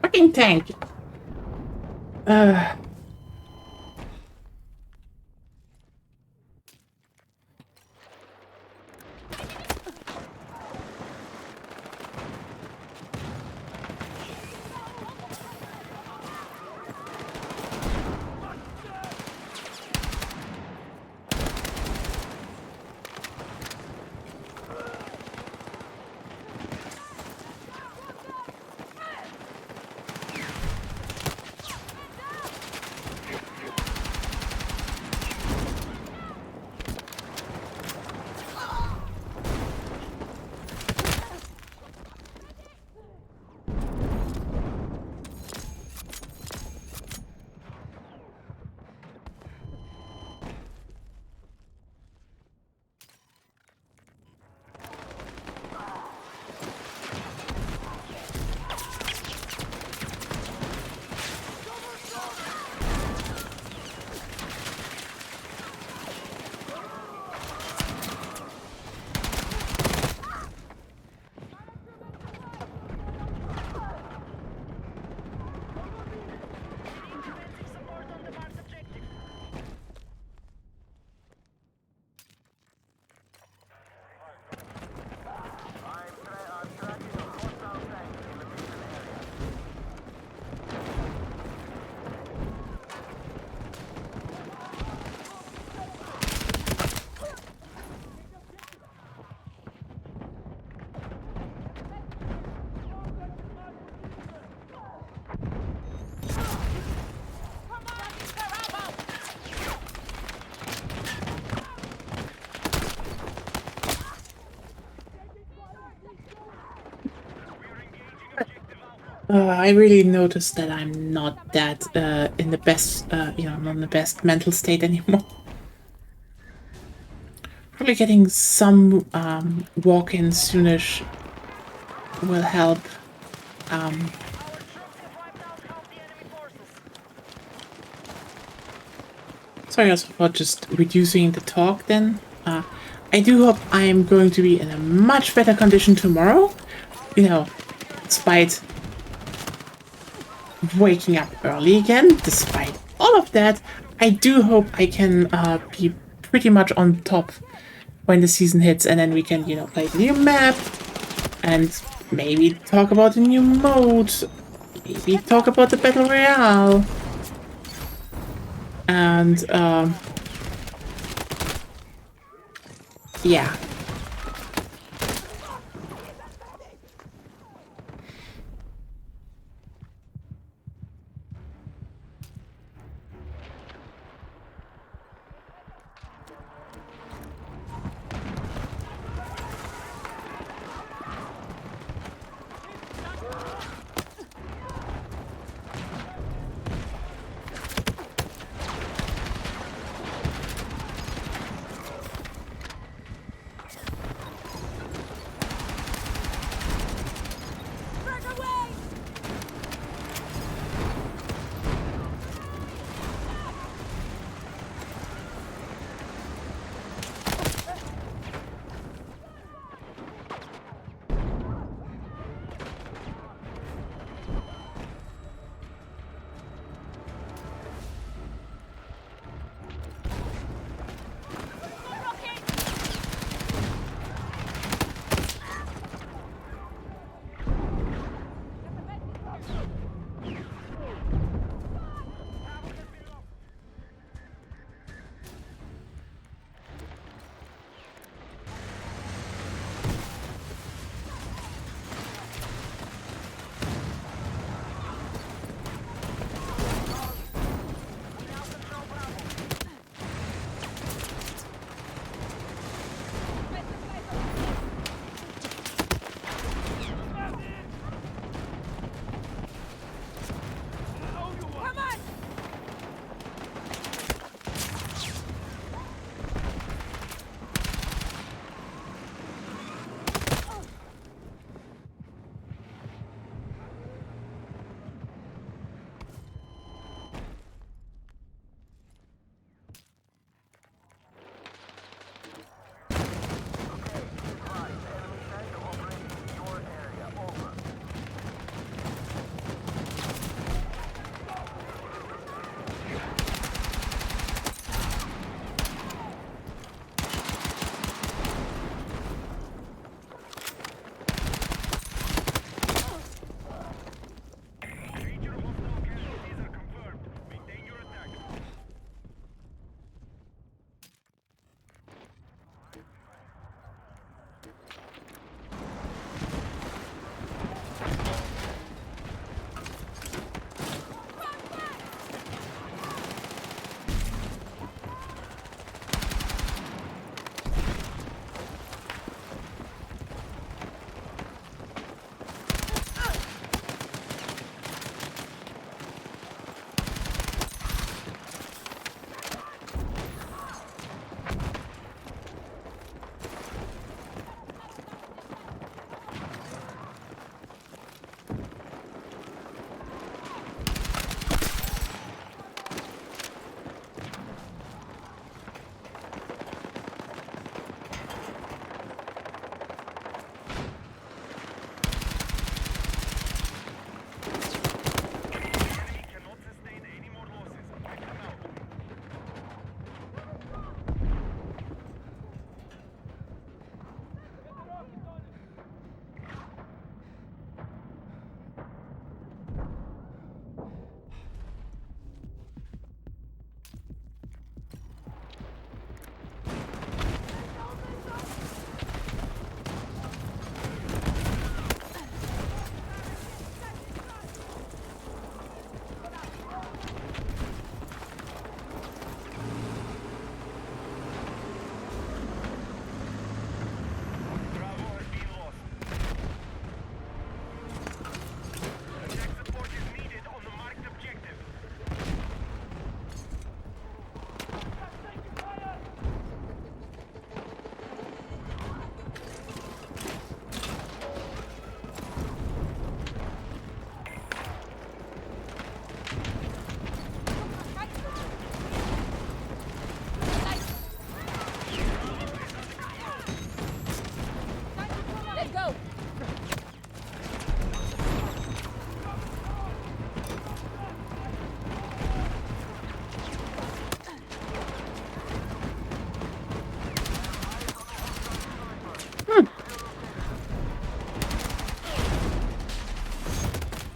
Fucking tank! I really noticed that I'm not that in the best, I'm not in the best mental state anymore. Probably getting some walk-in soonish will help. Our troops have wiped out half the enemy forces. Sorry also for just reducing the talk then. I do hope I am going to be in a much better condition tomorrow. You know, despite waking up early again, despite all of that, I do hope I can be pretty much on top when the season hits, and then we can, play the new map and maybe talk about the new mode, maybe talk about the Battle Royale. And, yeah.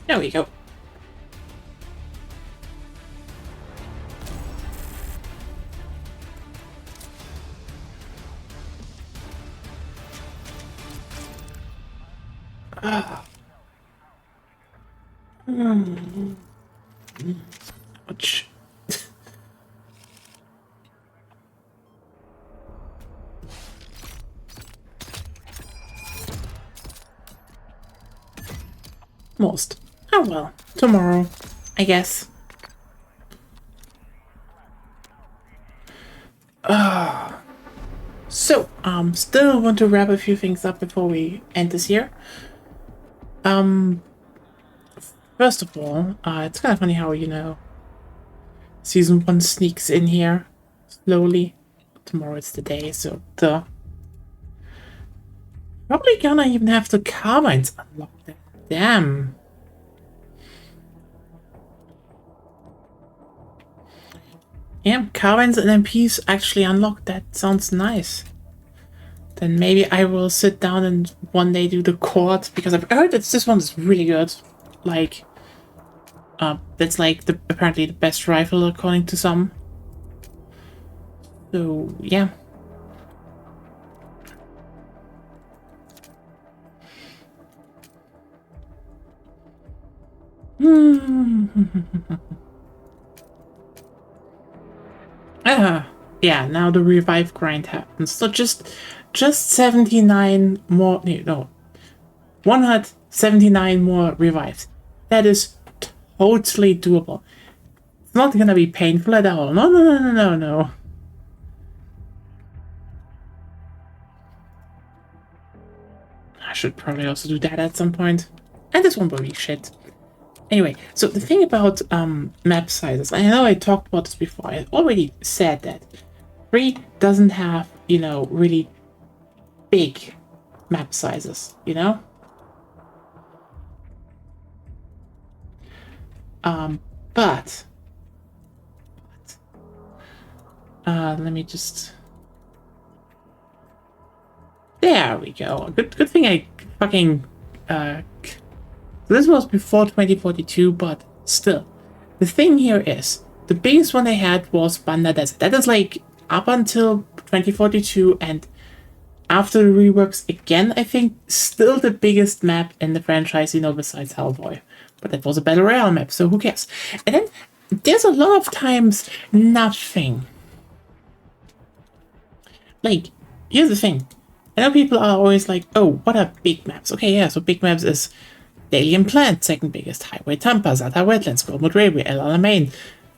There we go. Ouch. Most. Oh well. Tomorrow, I guess. So, still want to wrap a few things up before we end this year. First of all, it's kind of funny how, you know, Season 1 sneaks in here slowly. Tomorrow is the day, so duh. Probably gonna even have the carbines unlocked. Damn. Yeah, carbines and MPs actually unlocked. That sounds nice. Then maybe I will sit down and one day do the quad, because I've heard that this one is really good. Like, that's like apparently the best rifle according to some. So yeah. Yeah, now the revive grind happens. So just 79 more, no, 179 more revives. That is totally doable. It's not gonna be painful at all. No. I should probably also do that at some point. And this one will be shit. Anyway, so the thing about map sizes, I know I talked about this before. I already said that 3 doesn't have, you know, really big map sizes, you know? But let me just... There we go. Good thing I fucking... This was before 2042, but still. The thing here is, the biggest one they had was Banda Desert. That is like up until 2042, and after the reworks again, I think still the biggest map in the franchise, you know, besides Hellboy. But that was a Battle Royale map, so who cares? And then there's a lot of times nothing. Like, here's the thing. I know people are always like, oh, what are big maps? Okay, yeah, so big maps is Alien Plant, second biggest, Highway Tampa, Zata Wetlands, Goldwood Railway, El Alamein,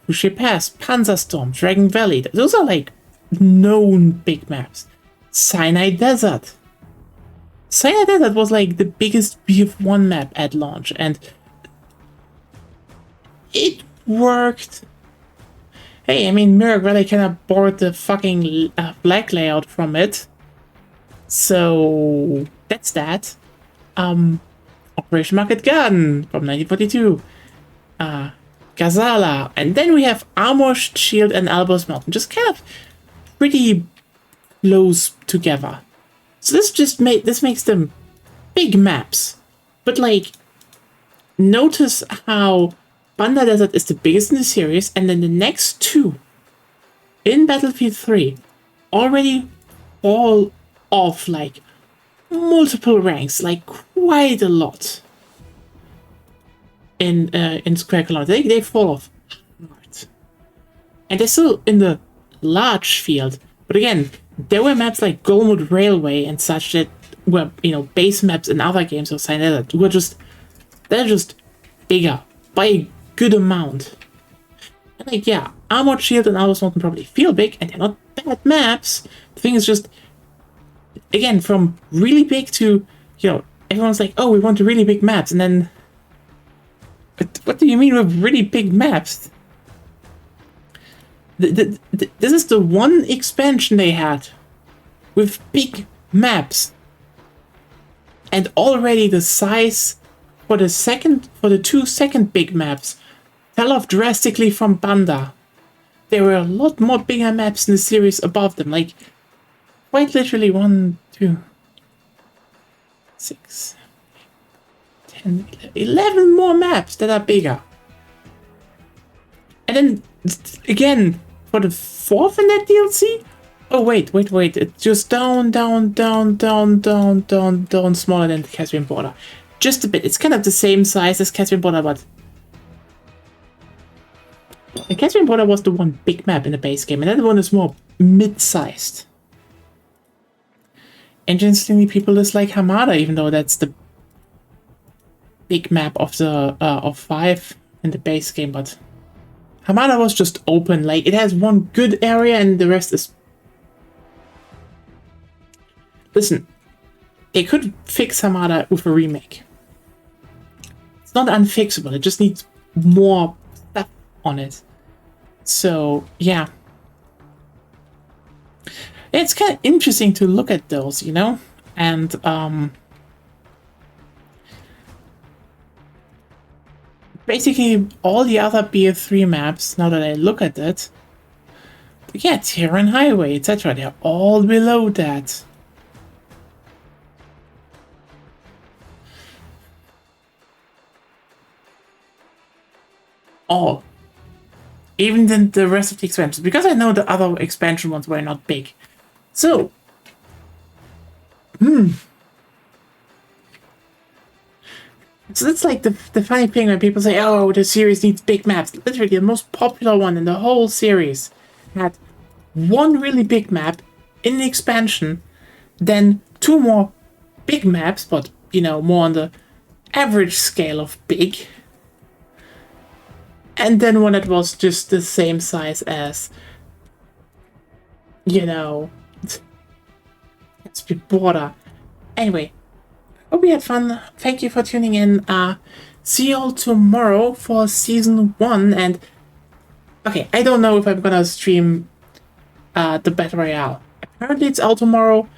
Boucher Pass, Panzerstorm, Dragon Valley. Those are like known big maps. Sinai Desert. Sinai Desert was like the biggest BF1 map at launch, and it worked. Hey, I mean, Mirror Valley kind of borrowed the fucking flag layout from it. So that's that. Operation Market Garden from 1942. Gazala. And then we have Armor Shield and Albus Mountain. Just kind of pretty close together. So this makes them big maps. But like, notice how Banda Desert is the biggest in the series, and then the next two in Battlefield 3 already fall off like multiple ranks, like quite a lot in square kilometers. They fall off hard. And they're still in the large field. But again, there were maps like Goldwood Railway and such that were, you know, base maps in other games of Silent Hill they're just bigger by a good amount. And like, yeah, Armored Shield and Albus Mountain probably feel big, and they're not bad maps. The thing is just, again, from really big to, you know, everyone's like, oh, we want really big maps, and then, but what do you mean with really big maps? This is the one expansion they had with big maps, and already the size for the two second big maps fell off drastically from Banda. There were a lot more bigger maps in the series above them, like quite literally 1, 2, 6, 10, 11 more maps that are bigger. And then, again, for the 4th in that DLC? Oh, wait. It's just down, smaller than the Caspian Border. Just a bit. It's kind of the same size as Caspian Border, but... The Caspian Border was the one big map in the base game, and that one is more mid-sized. Interestingly, people dislike Hamada, even though that's the big map of the of 5 in the base game, but Hamada was just open. Like, it has one good area and the rest is... Listen, they could fix Hamada with a remake. It's not unfixable, it just needs more stuff on it. So, yeah. It's kind of interesting to look at those, you know? And, basically, all the other BF3 maps, now that I look at it, yeah, Tehran Highway, etc., they're all below that. All. Even then the rest of the expansions, because I know the other expansion ones were not big. So, So that's like the funny thing when people say, oh, the series needs big maps. Literally, the most popular one in the whole series had one really big map in the expansion, then 2 more big maps, but, you know, more on the average scale of big. And then one that was just the same size as, you know, Caspian Border. Anyway, hope you had fun. Thank you for tuning in. See you all tomorrow for Season 1. And, okay, I don't know if I'm gonna stream the Battle Royale. Apparently it's out tomorrow.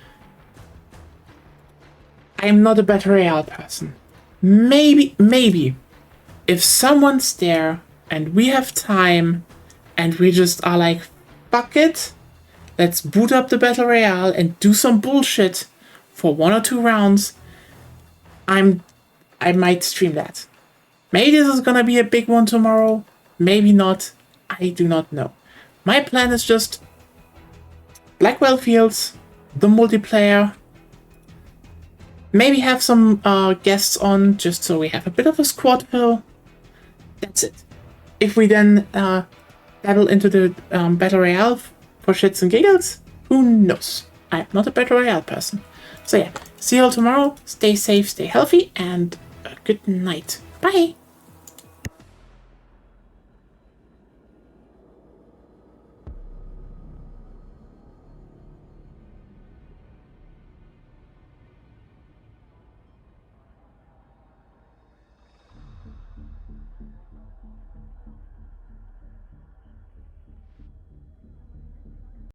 I'm not a Battle Royale person. Maybe, if someone's there and we have time and we just are like, fuck it, let's boot up the Battle Royale and do some bullshit for 1 or 2 rounds, I might stream that. Maybe this is gonna be a big one tomorrow, maybe not, I do not know. My plan is just Blackwell Fields, the multiplayer, maybe have some guests on, just so we have a bit of a squad fill. That's it. If we then dabble into the Battle Royale for shits and giggles, who knows? I'm not a Battle Royale person. So yeah, see you all tomorrow. Stay safe, stay healthy, and good night. Bye!